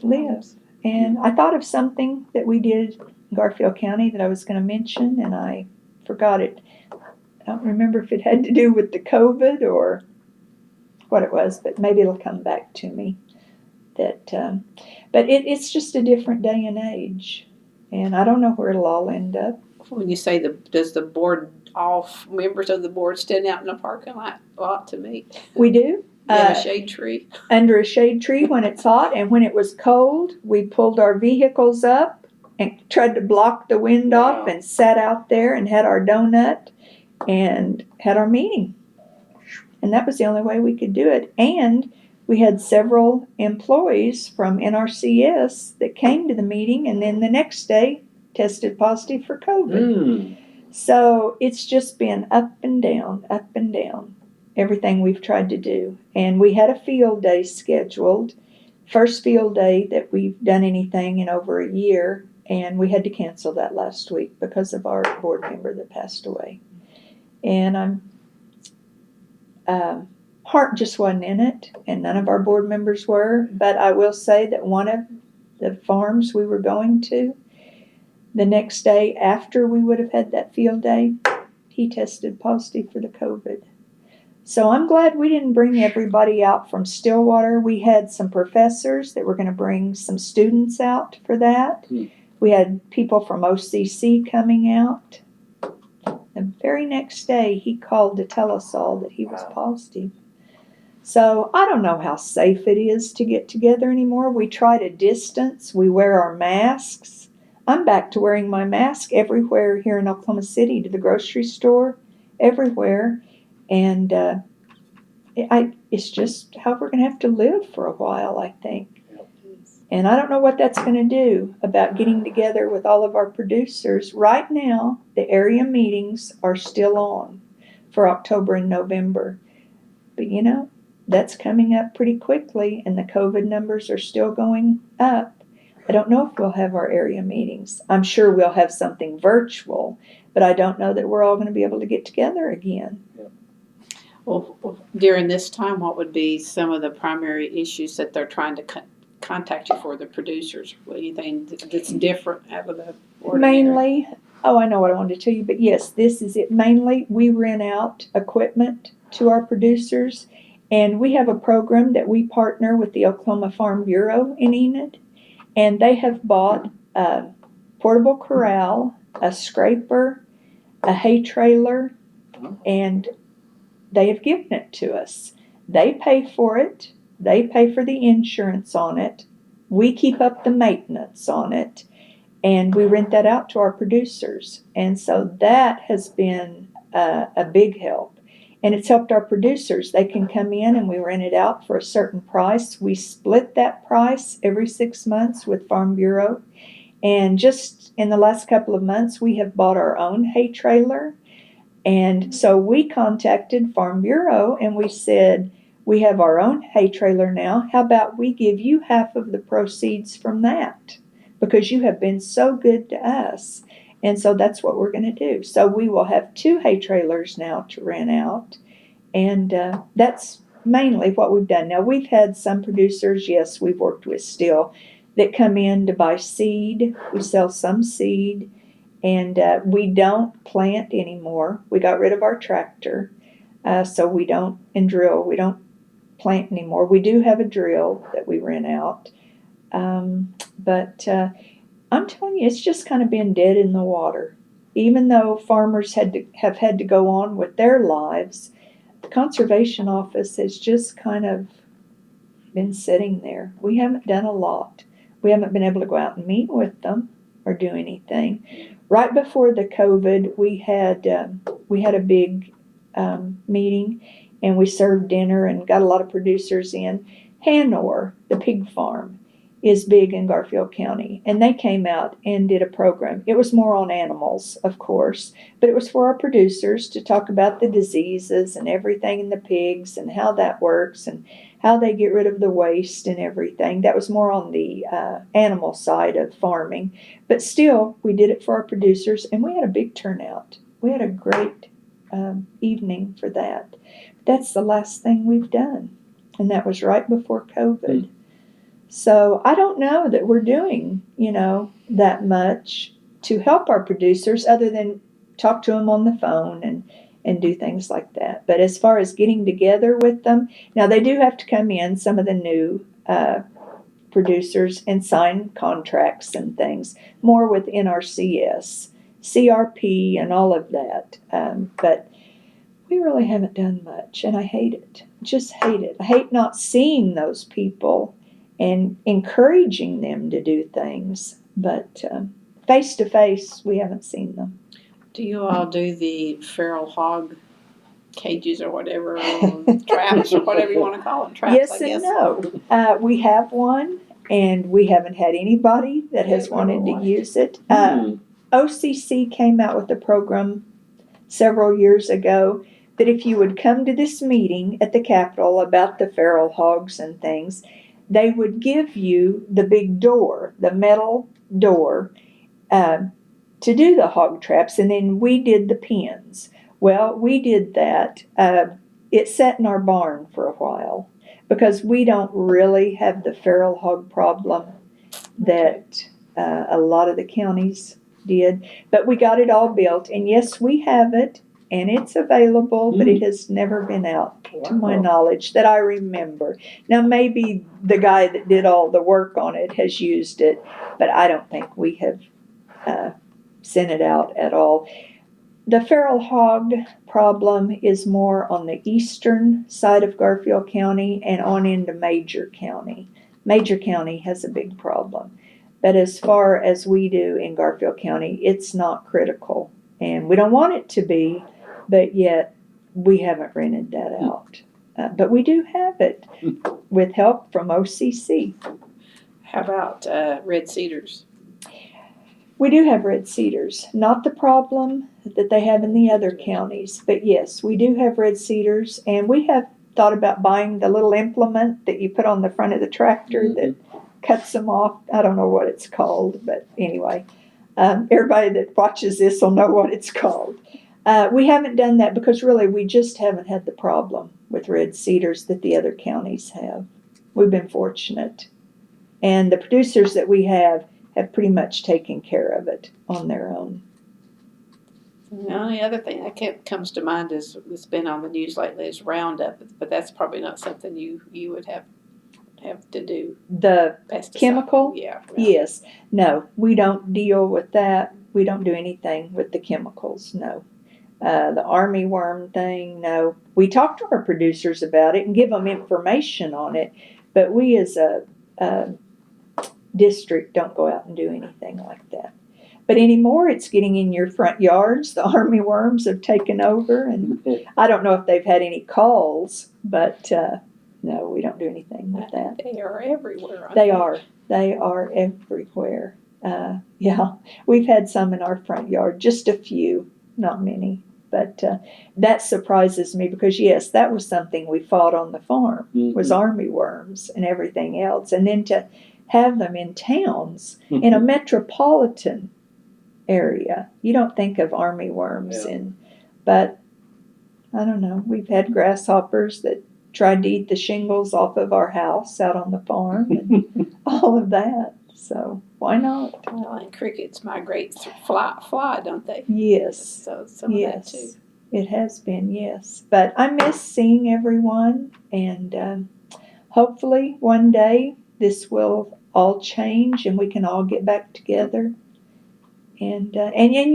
live. And I thought of something that we did in Garfield County that I was going to mention, and I forgot it. I don't remember if it had to do with the COVID or what it was, but maybe it'll come back to me. But it's just a different day and age, and I don't know where it'll all end up. When you say does the board, all members of the board stand out in the parking lot to meet? We do. You have a shade tree? Under a shade tree when it's hot, and when it was cold, we pulled our vehicles up and tried to block the wind off and sat out there and had our donut and had our meeting. And that was the only way we could do it. And we had several employees from NRCS that came to the meeting and then the next day tested positive for COVID. So it's just been up and down, everything we've tried to do. And we had a field day scheduled, first field day that we've done anything in over a year, and we had to cancel that last week because of our board member that passed away. And Hart just wasn't in it, and none of our board members were, but I will say that one of the farms we were going to, the next day after we would have had that field day, he tested positive for the COVID. So I'm glad we didn't bring everybody out from Stillwater. We had some professors that were going to bring some students out for that. We had people from OCC coming out. The very next day, he called to tell us all that he was positive. So I don't know how safe it is to get together anymore. We try to distance. We wear our masks. I'm back to wearing my mask everywhere here in Oklahoma City, to the grocery store, everywhere. And it's just how we're going to have to live for a while, I think. And I don't know what that's going to do about getting together with all of our producers. Right now, the area meetings are still on for October and November. But, that's coming up pretty quickly, and the COVID numbers are still going up. I don't know if we'll have our area meetings. I'm sure we'll have something virtual, but I don't know that we're all going to be able to get together again. Well, during this time, what would be some of the primary issues that they're trying to contact you for, the producers? Anything that's different out of the ordinary? Mainly, I know what I wanted to tell you, but yes, this is it. Mainly, we rent out equipment to our producers, and we have a program that we partner with the Oklahoma Farm Bureau in Enid, and they have bought a portable corral, a scraper, a hay trailer, and they have given it to us. They pay for it. They pay for the insurance on it. We keep up the maintenance on it, and we rent that out to our producers. And so that has been a big help. And it's helped our producers. They can come in and we rent it out for a certain price. We split that price every 6 months with Farm Bureau. And just in the last couple of months, we have bought our own hay trailer. And so we contacted Farm Bureau and we said, we have our own hay trailer now. How about we give you half of the proceeds from that? Because you have been so good to us. And so that's what we're going to do. So we will have 2 hay trailers now to rent out. And that's mainly what we've done. Now, we've had some producers, yes, we've worked with still, that come in to buy seed. We sell some seed. And we don't plant anymore. We got rid of our tractor. So we don't, and drill, we don't plant anymore. We do have a drill that we rent out. But I'm telling you, it's just kind of been dead in the water. Even though farmers have had to go on with their lives, the conservation office has just kind of been sitting there. We haven't done a lot. We haven't been able to go out and meet with them or do anything. Right before the COVID, we had a big meeting, and we served dinner and got a lot of producers in. Hanover, the pig farm, is big in Garfield County, and they came out and did a program. It was more on animals, of course, but it was for our producers to talk about the diseases and everything in the pigs and how that works and how they get rid of the waste and everything. That was more on the animal side of farming, but still, we did it for our producers, and we had a big turnout. We had a great evening for that. That's the last thing we've done, and that was right before COVID. So I don't know that we're doing, that much to help our producers other than talk to them on the phone and do things like that. But as far as getting together with them, now they do have to come in, some of the new producers, and sign contracts and things, more with NRCS, CRP, and all of that. But we really haven't done much, and I hate it. Just hate it. I hate not seeing those people and encouraging them to do things. But face to face, we haven't seen them. Do you all do the feral hog cages or whatever, or traps or whatever you want to call them? Traps, Yes I and guess. no. We have one, and we haven't had anybody that has wanted to use it. OCC came out with a program several years ago that if you would come to this meeting at the Capitol about the feral hogs and things, they would give you the big door, the metal door, to do the hog traps, and then we did the pens. Well, we did that. It sat in our barn for a while because we don't really have the feral hog problem that a lot of the counties did. But we got it all built, and yes, we have it, and it's available, but it has never been out to my knowledge that I remember. Now, maybe the guy that did all the work on it has used it, but I don't think we have sent it out at all. The feral hog problem is more on the eastern side of Garfield County and on into Major County. Major County has a big problem. But as far as we do in Garfield County, it's not critical. And we don't want it to be, but yet we haven't rented that out. But we do have it with help from OCC. How about red cedars? We do have red cedars. Not the problem that they have in the other counties, but yes, we do have red cedars, and we have thought about buying the little implement that you put on the front of the tractor that cuts them off. I don't know what it's called, but anyway, everybody that watches this will know what it's called. We haven't done that because really we just haven't had the problem with red cedars that the other counties have. We've been fortunate. And the producers that we have pretty much taken care of it on their own. The only other thing that comes to mind is it's been on the news lately is Roundup, but that's probably not something you would have to do. The pesticide. Chemical? Yeah. Yes. No, we don't deal with that. We don't do anything with the chemicals, no. The army worm thing, no. We talk to our producers about it and give them information on it, but we as a district don't go out and do anything like that. But anymore, it's getting in your front yards. The army worms have taken over, and I don't know if they've had any calls, but no, we don't do anything with that. They are everywhere. They are everywhere. Yeah, we've had some in our front yard, just a few, not many. But that surprises me because, yes, that was something we fought on the farm, was army worms and everything else. And then to have them in towns, in a metropolitan area, you don't think of army worms but I don't know, we've had grasshoppers that tried to eat the shingles off of our house out on the farm and all of that. So why not? Well, and crickets migrate fly, don't they? Yes. So some of that too. It has been, yes. But I miss seeing everyone, and hopefully one day this will all change and we can all get back together. And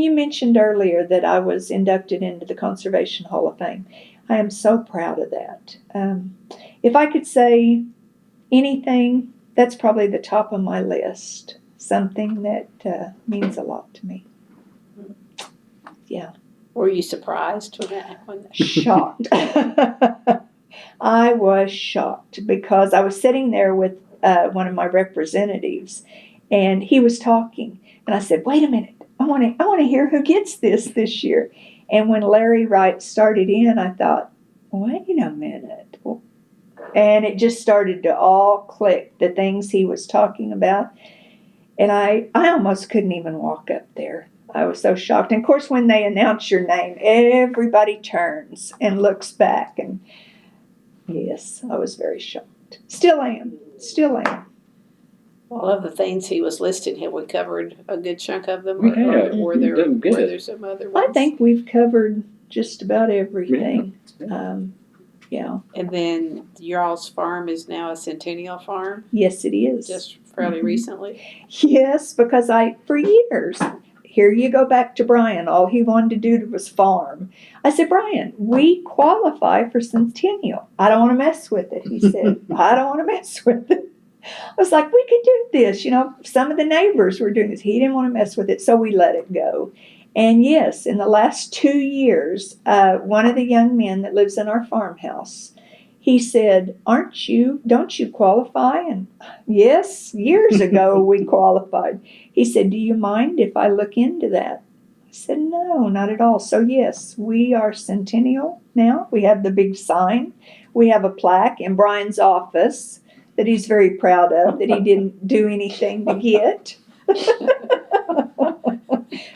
you mentioned earlier that I was inducted into the Conservation Hall of Fame. I am so proud of that. If I could say anything, that's probably the top of my list. Something that means a lot to me. Yeah. Were you surprised when that? Shocked. I was shocked because I was sitting there with one of my representatives, and he was talking, and I said, "Wait a minute, I want to hear who gets this year." And when Larry Wright started in, I thought, "Wait a minute," and it just started to all click, the things he was talking about, and I almost couldn't even walk up there. I was so shocked. And of course, when they announce your name, everybody turns and looks back. And yes, I was very shocked. Still am. All of the things he was listing, have we covered a good chunk of them? We have. Or We've done good. were there some other ones? I think we've covered just about everything. Yeah. Yeah. And then your all's farm is now a centennial farm, Yes, it is. just fairly recently. Yes, because for years, here you go back to Brian, all he wanted to do was farm. I said, Brian, we qualify for centennial. I don't want to mess with it, he said. I don't want to mess with it. I was like, we could do this. Some of the neighbors were doing this. He didn't want to mess with it, so we let it go. And yes, in the last 2 years, one of the young men that lives in our farmhouse, he said, don't you qualify? And yes, years ago we qualified. He said, do you mind if I look into that? I said, no, not at all. So yes, we are centennial now. We have the big sign. We have a plaque in Brian's office that he's very proud of, that he didn't do anything to get.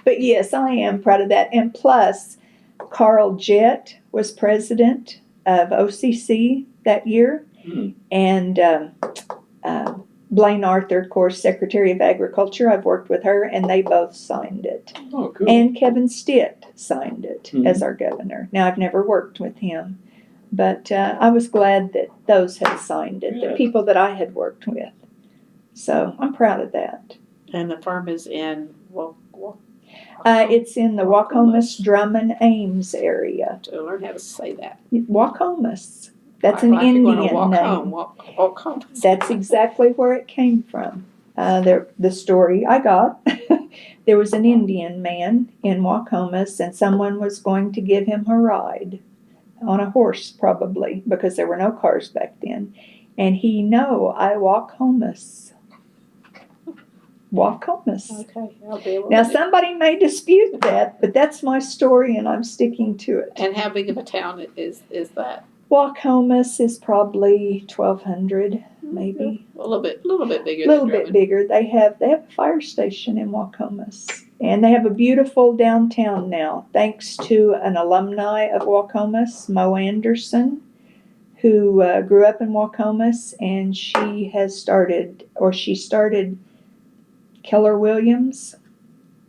But yes, I am proud of that. And plus, Carl Jett was president of OCC that year. Mm. And Blaine Arthur, of course, Secretary of Agriculture. I've worked with her, and they both signed it. Oh, cool. And Kevin Stitt signed it as our governor. Now, I've never worked with him, but I was glad that those had signed it, the people that I had worked with. So I'm proud of that. And the farm is in, It's in the Waukomis, Drummond, Ames area. to learn how to say that. Waukomis. That's an Like you're Indian gonna walk name. home, walk home. That's exactly where it came from. The story I got, there was an Indian man in Waukomis, and someone was going to give him a ride on a horse, probably, because there were no cars back then. And I walk homeless. Waukomis. Okay, I'll be able Now, to. somebody may dispute that, but that's my story, and I'm sticking to it. And how big of a town is that? Waukomis is probably 1,200, maybe. A little bit bigger. A little than bit Drummond. bigger. They have a fire station in Waukomis, and they have a beautiful downtown now, thanks to an alumni of Waukomis, Mo Anderson, who grew up in Waukomis, and she started Keller Williams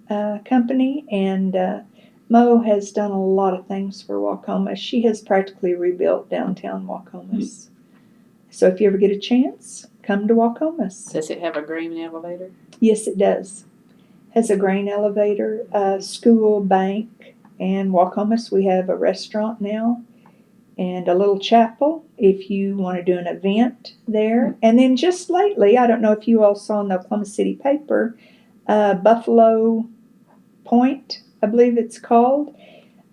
company, and Mo has done a lot of things for Waukomis. She has practically rebuilt downtown Waukomis. So if you ever get a chance, come to Waukomis. Does it have a grain elevator? Yes, it does. Has a grain elevator, school, bank, and Waukomis we have a restaurant now and a little chapel if you want to do an event there. And then just lately, I don't know if you all saw in the Oklahoma City paper, Buffalo Point, I believe it's called.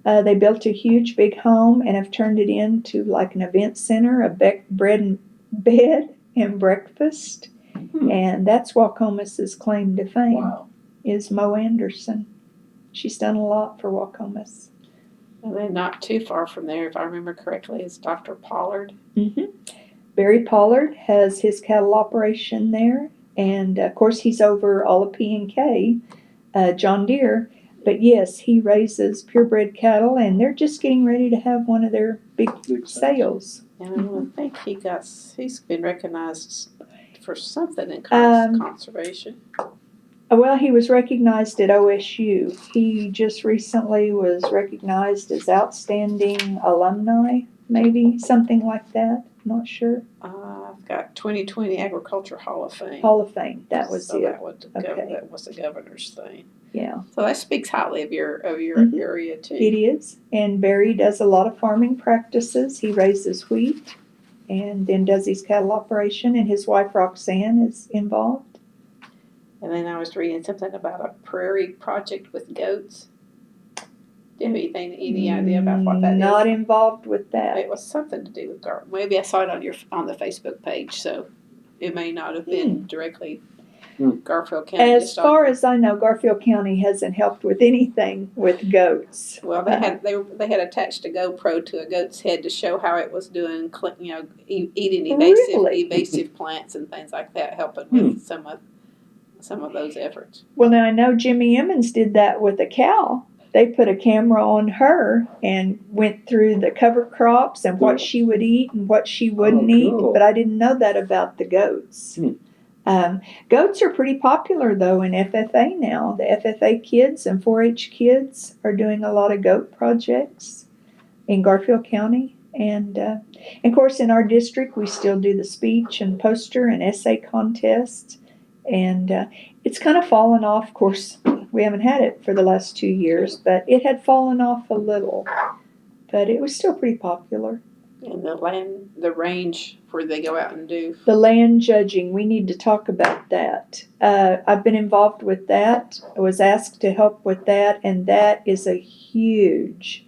They built a huge big home and have turned it into like an event center, a bed and breakfast. And that's Waukomis's claim to fame. Wow. Is Mo Anderson. She's done a lot for Waukomis. And then not too far from there, if I remember correctly, is Dr. Pollard. Mm-hmm. Barry Pollard has his cattle operation there, and of course he's over all of P&K, John Deere. But yes, he raises purebred cattle, and they're just getting ready to have one of their big sales. And I think he's been recognized for something in conservation. Well, he was recognized at OSU. He just recently was recognized as outstanding alumni, maybe, something like that. I'm not sure. I've got 2020 Agriculture Hall of Fame. Hall of Fame, that was it. That Okay. was the governor's thing. Yeah. So that speaks highly of your area too. It is. And Barry does a lot of farming practices. He raises wheat and then does his cattle operation, and his wife Roxanne is involved. And then I was reading something about a prairie project with goats. Do you have any idea about what that is? Not involved with that. It was something to do with Garfield. Maybe I saw it on the Facebook page, so it may not have been directly Garfield County. As far as I know, Garfield County hasn't helped with anything with goats. Well, they had attached a GoPro to a goat's head to show how it was doing, eating invasive plants and things like that, helping with some of those efforts. Well, now I know Jimmy Emmons did that with a cow. They put a camera on her and went through the cover crops and what she would eat and what she wouldn't eat. But I didn't know that about the goats. Goats are pretty popular though in FFA now. The FFA kids and 4-H kids are doing a lot of goat projects in Garfield County. And of course in our district we still do the speech and poster and essay contests. And it's kind of fallen off. Of course, we haven't had it for the last 2 years, but it had fallen off a little. But it was still pretty popular. And the range where they go out and do. The land judging, we need to talk about that. I've been involved with that. I was asked to help with that, and that is a huge,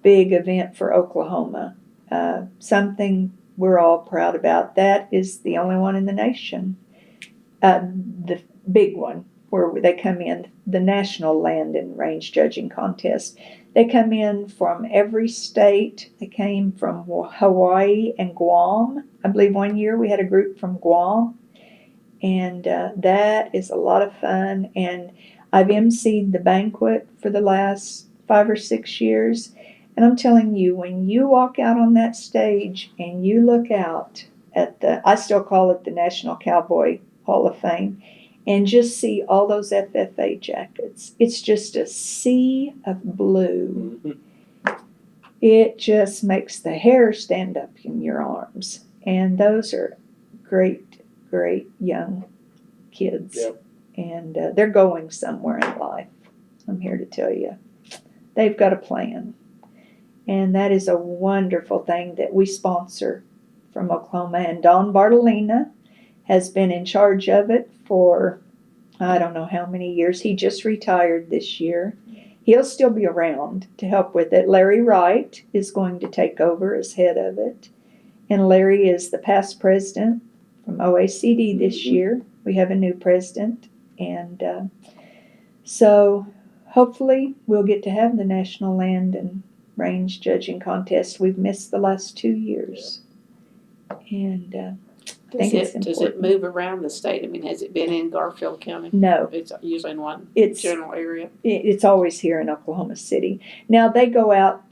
big event for Oklahoma. Something we're all proud about. That is the only one in the nation. The big one where they come in, the National Land and Range Judging Contest. They come in from every state. They came from Hawaii and Guam. I believe one year we had a group from Guam. And that is a lot of fun. And I've emceed the banquet for the last 5 or 6 years. And I'm telling you, when you walk out on that stage and you look out at I still call it the National Cowboy Hall of Fame, and just see all those FFA jackets. It's just a sea of blue. Mm-hmm. It just makes the hair stand up in your arms. And those are great, great young kids. Yep. And they're going somewhere in life. I'm here to tell you. They've got a plan. And that is a wonderful thing that we sponsor from Oklahoma. And Don Bartolina has been in charge of it for I don't know how many years. He just retired this year. He'll still be around to help with it. Larry Wright is going to take over as head of it. And Larry is the past president from OACD this year. We have a new president. And so hopefully we'll get to have the National Land and Range Judging Contest. We've missed the last 2 years. And does it move around the state? I mean, has it been in Garfield County? No. It's usually in one general area? It's always here in Oklahoma City. Now, they go out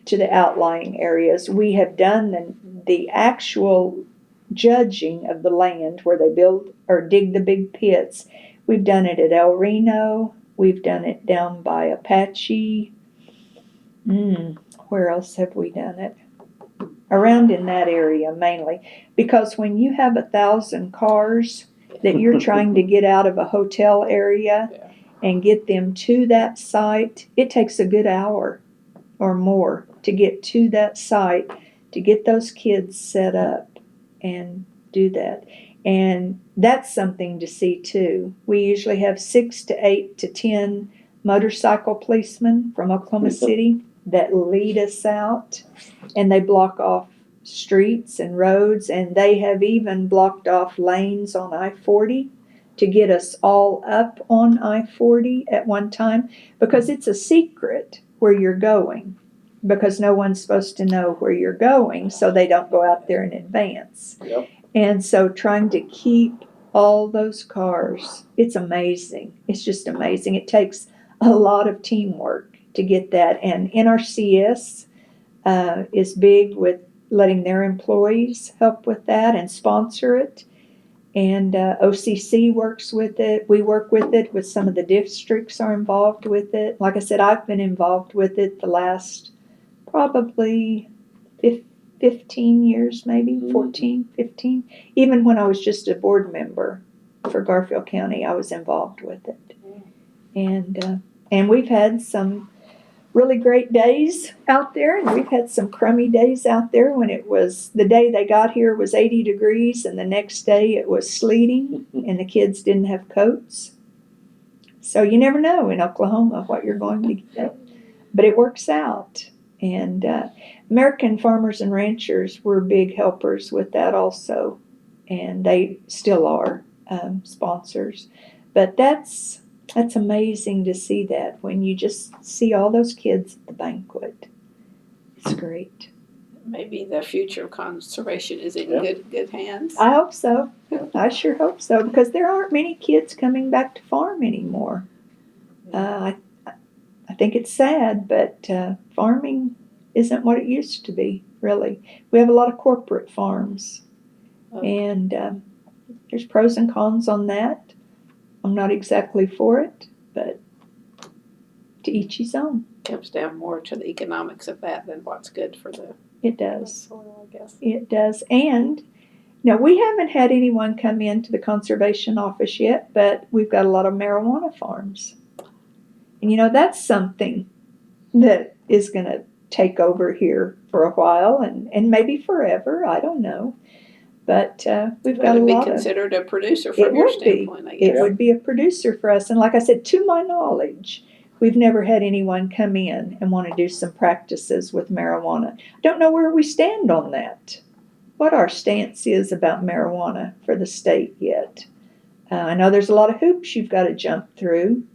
to the outlying areas. We have done the actual judging of the land where they build or dig the big pits. We've done it at El Reno. We've done it down by Apache. Where else have we done it? Around in that area mainly, because when you have 1,000 cars that you're trying to get out of a hotel area and get them to that site, it takes a good hour or more to get to that site, to get those kids set up and do that. And that's something to see too. We usually have 6 to 8 to 10 motorcycle policemen from Oklahoma City that lead us out, and they block off streets and roads, and they have even blocked off lanes on I-40 to get us all up on I-40 at one time, because it's a secret where you're going, because no one's supposed to know where you're going, so they don't go out there in advance. Yep. And so trying to keep all those cars, it's amazing. It's just amazing. It takes a lot of teamwork to get that. And NRCS is big with letting their employees help with that and sponsor it. And OCC works with it. We work with it. With some of the districts are involved with it. Like I said, I've been involved with it the last probably 15 years, maybe 14, 15. Even when I was just a board member for Garfield County, I was involved with it. And we've had some really great days out there, and we've had some crummy days out there when it was, the day they got here was 80 degrees, and the next day it was sleeting, and the kids didn't have coats. So you never know in Oklahoma what you're going to get. But it works out. And American Farmers and Ranchers were big helpers with that also, and they still are sponsors. But that's amazing to see that when you just see all those kids at the banquet. It's great. Maybe the future of conservation is in good hands. I hope so. I sure hope so, because there aren't many kids coming back to farm anymore. I think it's sad, but farming isn't what it used to be, really. We have a lot of corporate farms, and There's pros and cons on that. I'm not exactly for it, but to each his own. Comes down more to the economics of that than what's good for the It does. soil, I guess. It does. And now we haven't had anyone come into the conservation office yet, but we've got a lot of marijuana farms. And that's something that is going to take over here for a while and maybe forever. I don't know. But we've got a Would it lot be of. considered a producer from your standpoint, I guess? It would be a producer for us. And like I said, to my knowledge, we've never had anyone come in and want to do some practices with marijuana. Don't know where we stand on that, what our stance is about marijuana for the state yet. I know there's a lot of hoops you've got to jump through.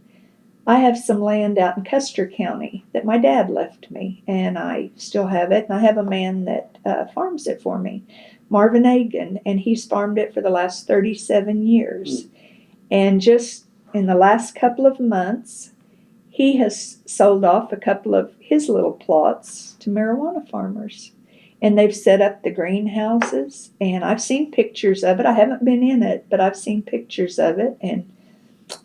I have some land out in Custer County that my dad left me, and I still have it. And I have a man that farms it for me, Marvin Agan, and he's farmed it for the last 37 years. And just in the last couple of months, he has sold off a couple of his little plots to marijuana farmers. And they've set up the greenhouses, and I've seen pictures of it. I haven't been in it, but I've seen pictures of it, and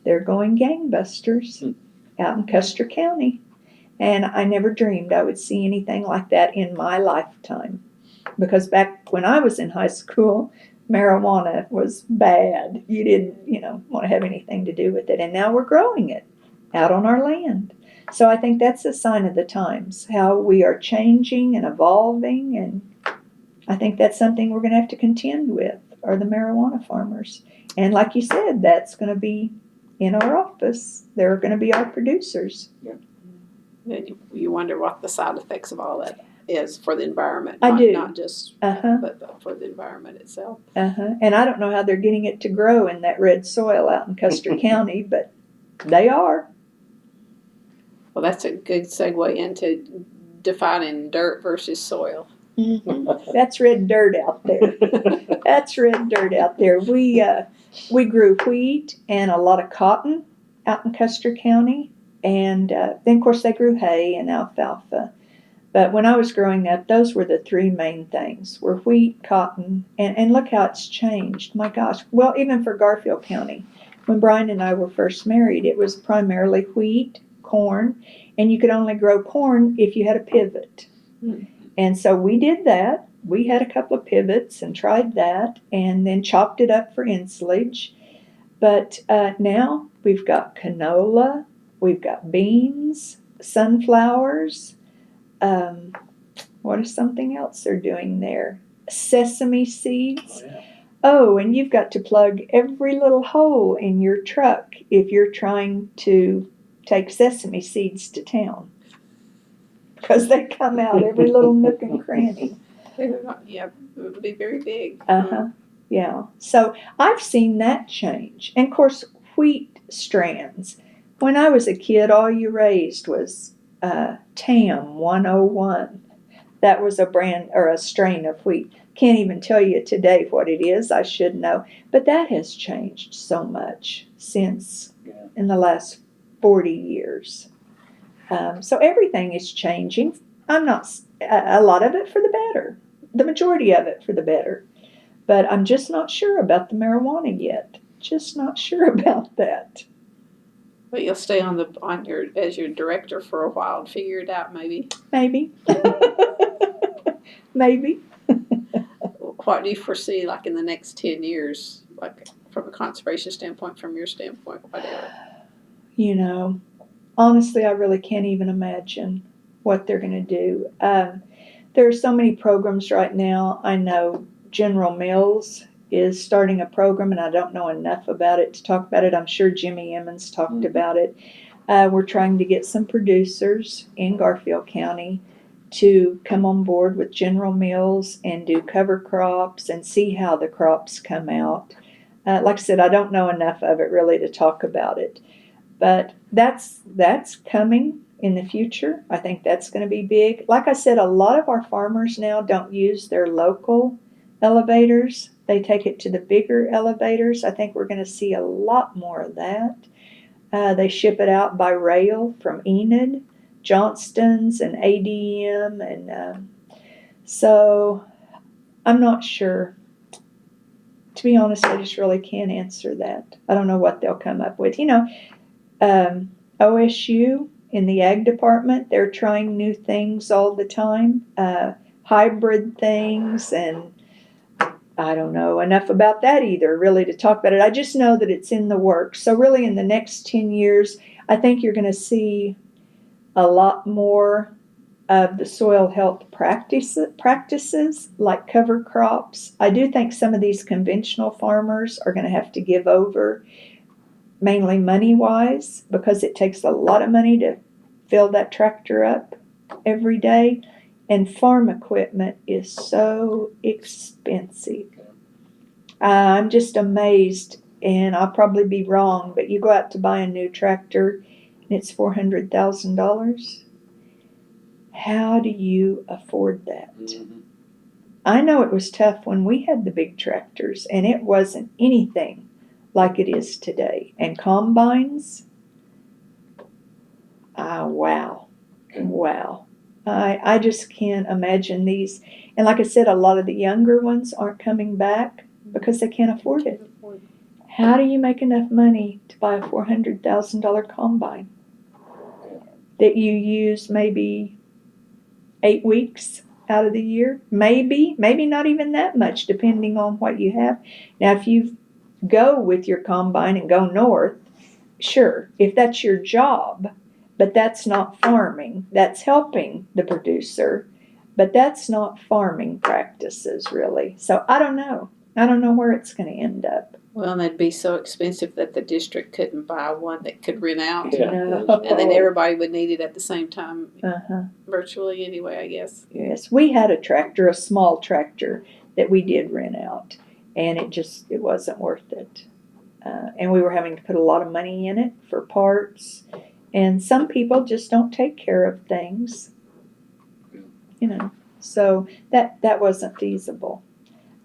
they're going gangbusters out in Custer County. And I never dreamed I would see anything like that in my lifetime. Because back when I was in high school, marijuana was bad. You didn't, want to have anything to do with it. And now we're growing it out on our land. So I think that's a sign of the times, how we are changing and evolving. And I think that's something we're going to have to contend with, are the marijuana farmers. And like you said, that's going to be in our office. They're going to be our producers. You wonder what the side effects of all that is for the environment. I do. Not just, but for the environment itself. And I don't know how they're getting it to grow in that red soil out in Custer County, but they are. Well, that's a good segue into defining dirt versus soil. Mm-hmm. That's red dirt out there. That's red dirt out there. We grew wheat and a lot of cotton out in Custer County, and then of course they grew hay and alfalfa. But when I was growing up, those were the three main things: were wheat, cotton, and look how it's changed. My gosh! Well, even for Garfield County, when Brian and I were first married, it was primarily wheat, corn, and you could only grow corn if you had a pivot. And so we did that. We had a couple of pivots and tried that, and then chopped it up for ensilage. But now we've got canola, we've got beans, sunflowers. What is something else they're doing there? Sesame seeds. Oh, yeah. Oh, and you've got to plug every little hole in your truck if you're trying to take sesame seeds to town, because they come out every little nook and cranny. Yeah, it would be very big. Yeah. So I've seen that change. And of course, wheat strands. When I was a kid, all you raised was TAM 101. That was a brand or a strain of wheat. Can't even tell you today what it is. I should know. But that has changed so much since in the last 40 years. So everything is changing. I'm not, a lot of it for the better. The majority of it for the better. But I'm just not sure about the marijuana yet. Just not sure about that. But you'll stay as your director for a while and figure it out, maybe. Maybe. Maybe. What do you foresee, like in the next 10 years, like from a conservation standpoint, from your standpoint, whatever? Honestly, I really can't even imagine what they're going to do. There are so many programs right now. I know General Mills is starting a program, and I don't know enough about it to talk about it. I'm sure Jimmy Emmons talked about it. We're trying to get some producers in Garfield County to come on board with General Mills and do cover crops and see how the crops come out. Like I said, I don't know enough of it really to talk about it. But that's coming in the future. I think that's going to be big. Like I said, a lot of our farmers now don't use their local elevators. They take it to the bigger elevators. I think we're going to see a lot more of that. They ship it out by rail from Enid, Johnston's, and ADM. And so I'm not sure. To be honest, I just really can't answer that. I don't know what they'll come up with. OSU in the ag department, they're trying new things all the time, hybrid things, and I don't know enough about that either, really, to talk about it. I just know that it's in the works. So really in the next 10 years, I think you're going to see a lot more of the soil health practices like cover crops. I do think some of these conventional farmers are going to have to give over, mainly money-wise, because it takes a lot of money to fill that tractor up every day, and farm equipment is so expensive. I'm just amazed, and I'll probably be wrong, but you go out to buy a new tractor and it's $400,000. How do you afford that? Mm-hmm. I know it was tough when we had the big tractors, and it wasn't anything like it is today. And combines, wow. I just can't imagine these. And like I said, a lot of the younger ones aren't coming back because they can't afford it. How do you make enough money to buy a $400,000 combine that you use maybe 8 weeks out of the year? Maybe not even that much, depending on what you have. Now, if you go with your combine and go north, sure, if that's your job, but that's not farming. That's helping the producer, but that's not farming practices, really. So I don't know. I don't know where it's going to end up. Well, and they'd be so expensive that the district couldn't buy one that could rent out. Yeah. No. And then everybody would need it at the same time, Uh-huh. virtually anyway, I guess. Yes, we had a tractor, a small tractor, that we did rent out, and it wasn't worth it. And we were having to put a lot of money in it for parts, and some people just don't take care of things, so that wasn't feasible.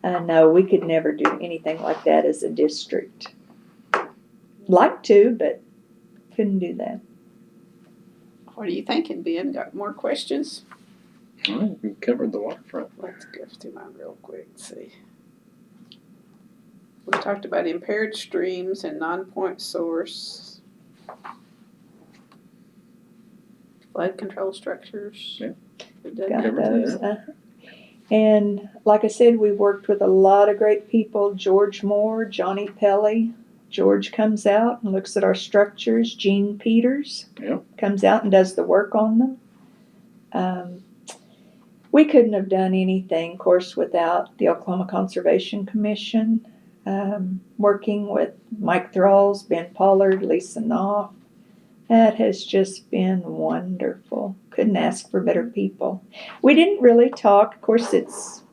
No, we could never do anything like that as a district. Like to, but couldn't do that. What are you thinking, Ben? Got more questions? All right, we covered the waterfront. Let's go through mine real quick and see. We talked about impaired streams and non-point source. Flood control structures. Yeah. We've done Got that. those. And like I said, we worked with a lot of great people. George Moore, Johnny Pelly. George comes out and looks at our structures. Gene Peters comes out and does the work on them. We couldn't have done anything, of course, without the Oklahoma Conservation Commission, working with Mike Thralls, Ben Pollard, Lisa Knopf. That has just been wonderful. Couldn't ask for better people. We didn't really talk, of course, but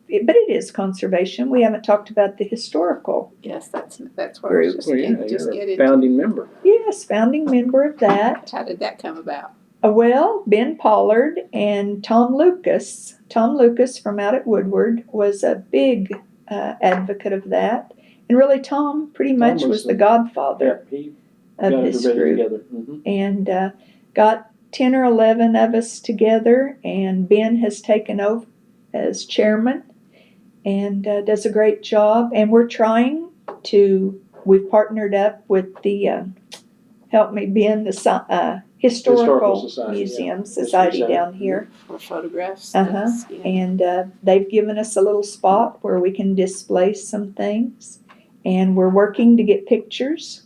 it is conservation. We haven't talked about the historical. Yes, that's what I was just getting. Founding member. Yes, founding member of that. How did that come about? Well, Ben Pollard and Tom Lucas. Tom Lucas from out at Woodward was a big advocate of that. And really, Tom pretty much was the godfather of this group. Mm-hmm. And got 10 or 11 of us together, and Ben has taken over as chairman and does a great job. And we're trying to, we've partnered up with the, help me, Ben, the Historical Museum Society down here. For photographs. And they've given us a little spot where we can display some things. And we're working to get pictures,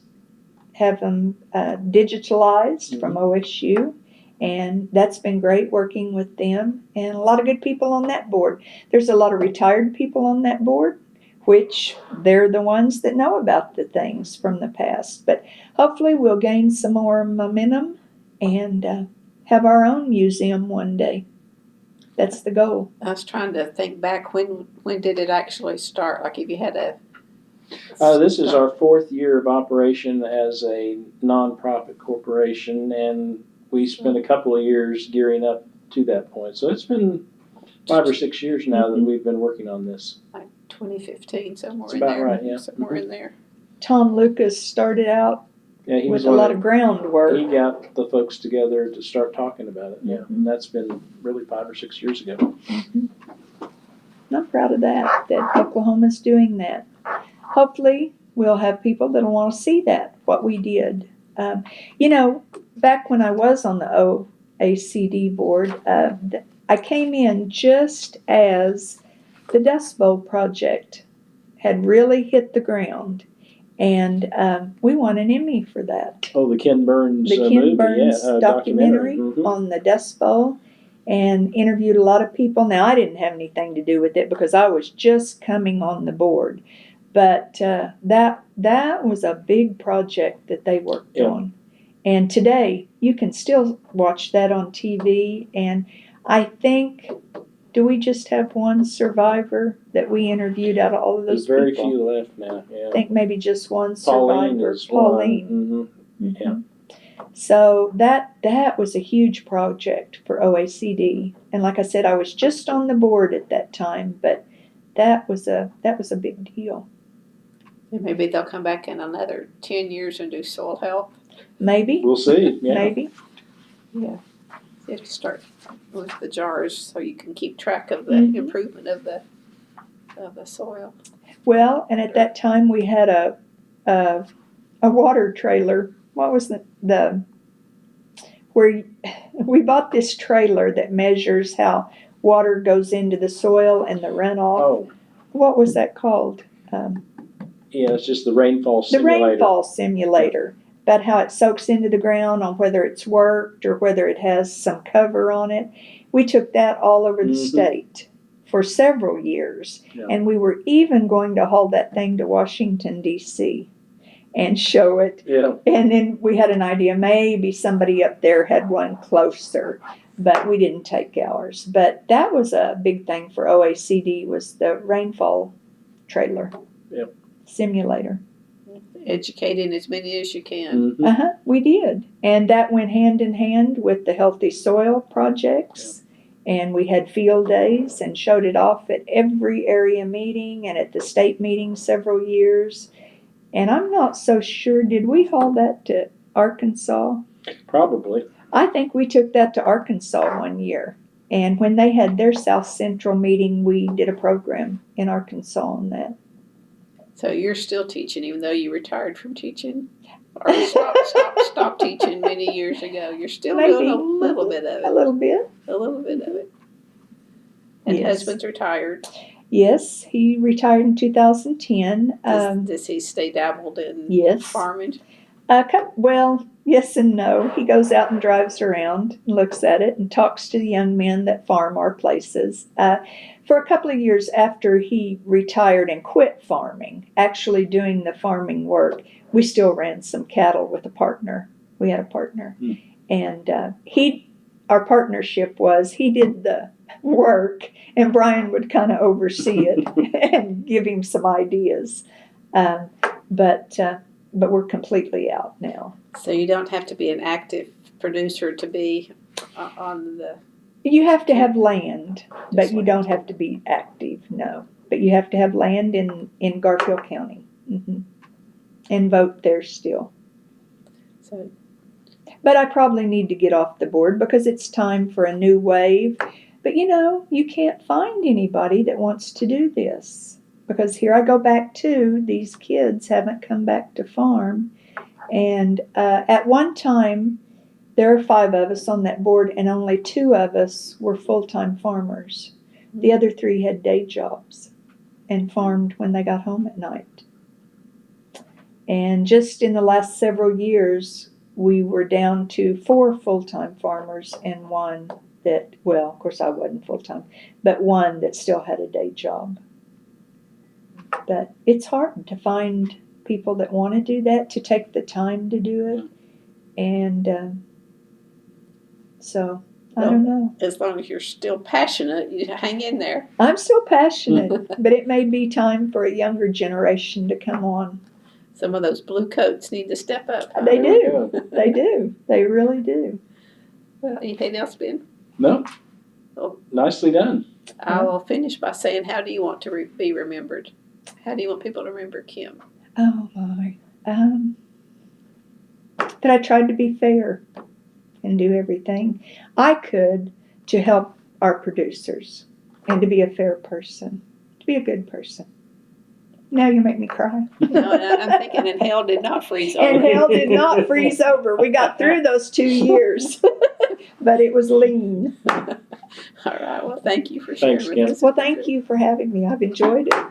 have them digitalized from OSU. And that's been great working with them. And a lot of good people on that board. There's a lot of retired people on that board, which they're the ones that know about the things from the past. But hopefully we'll gain some more momentum and have our own museum one day. That's the goal. I was trying to think back, when did it actually start? Like if you had a... This is our 4th year of operation as a nonprofit corporation, and we spent a couple of years gearing up to that point. So it's been 5 or 6 years now that we've been working on this. Like 2015, somewhere That's in about there. right, yeah. Somewhere in there. Tom Lucas started out He with a lot of groundwork. He got the folks together to start talking about it. Yeah, and that's been really 5 or 6 years ago. I'm proud of that Oklahoma's doing that. hopefully we'll have people that'll want to see that, what we did. Back when I was on the OACD board, I came in just as the Dust Bowl project had really hit the ground. And we won an Emmy for that. Oh, the Ken Burns The Ken movie, Burns documentary Mhm. on the Dust Bowl, and interviewed a lot of people. Now, I didn't have anything to do with it because I was just coming on the board. But that was a big project that they worked on. And today, you can still watch that on TV. And I think, do we just have one survivor that we interviewed out of all of those There's very people? few left now, yeah. I think maybe just one Pauline survivor. is Pauline. one. Yeah. So that was a huge project for OACD. And like I said, I was just on the board at that time, but that was a big deal. And maybe they'll come back in another 10 years and do soil health. Maybe. We'll see, yeah. Maybe. Yeah. You have to start with the jars so you can keep track of the improvement of the soil. Well, and at that time we had a water trailer. What was where we bought this trailer that measures how water goes into the soil and the runoff. Oh. What was that called? Yeah, it's just the rainfall simulator. The rainfall simulator. About how it soaks into the ground, on whether it's worked or whether it has some cover on it. We took that all over the state for several years. Yeah. And we were even going to haul that thing to Washington, D.C. and show it. Yeah. And then we had an idea, maybe somebody up there had one closer, but we didn't take ours. But that was a big thing for OACD, was the rainfall trailer simulator. Educating as many as you can. We did. And that went hand in hand with the Healthy Soil projects. Yeah. And we had field days and showed it off at every area meeting and at the state meeting several years. And I'm not so sure, did we haul that to Arkansas? Probably. I think we took that to Arkansas one year. And when they had their South Central meeting, we did a program in Arkansas on that. So you're still teaching, even though you retired from teaching? Or stopped teaching many years ago? You're still doing a little bit of it. A little bit. A little bit of it. And husband's retired. Yes, he retired in 2010. Does he stay dabbled in farming? Well, yes and no. He goes out and drives around and looks at it and talks to the young men that farm our places. For a couple of years after he retired and quit farming, actually doing the farming work, we still ran some cattle with a partner. We had a partner. And our partnership was he did the work and Brian would kind of oversee it and give him some ideas. But we're completely out now. So you don't have to be an active producer to be on the... You have to have land, but you don't have to be active, no. But you have to have land in Garfield County. And vote there still. But I probably need to get off the board because it's time for a new wave. But you can't find anybody that wants to do this. Because here I go back to, these kids haven't come back to farm. And at one time, there are 5 of us on that board, and only 2 of us were full-time farmers. The other 3 had day jobs and farmed when they got home at night. And just in the last several years, we were down to 4 full-time farmers and 1 that, well, of course I wasn't full-time, but 1 that still had a day job. But it's hard to find people that want to do that, to take the time to do it. And so, I don't know. As long as you're still passionate, you hang in there. I'm still passionate, but it may be time for a younger generation to come on. Some of those blue coats need to step up. Huh? They do. They do. They really do. Well, anything else, Ben? No. Oh. Nicely done. I will finish by saying, how do you want to be remembered? How do you want people to remember Kim? Oh, my. That I tried to be fair and do everything I could to help our producers and to be a fair person, to be a good person. Now you make me cry. No, and I'm thinking, and hell did not freeze over. And hell did not freeze over. We got through those 2 years, but it was lean. All right, well, thank you for sharing Thanks, with Kim. us. Well, thank you for having me. I've enjoyed it.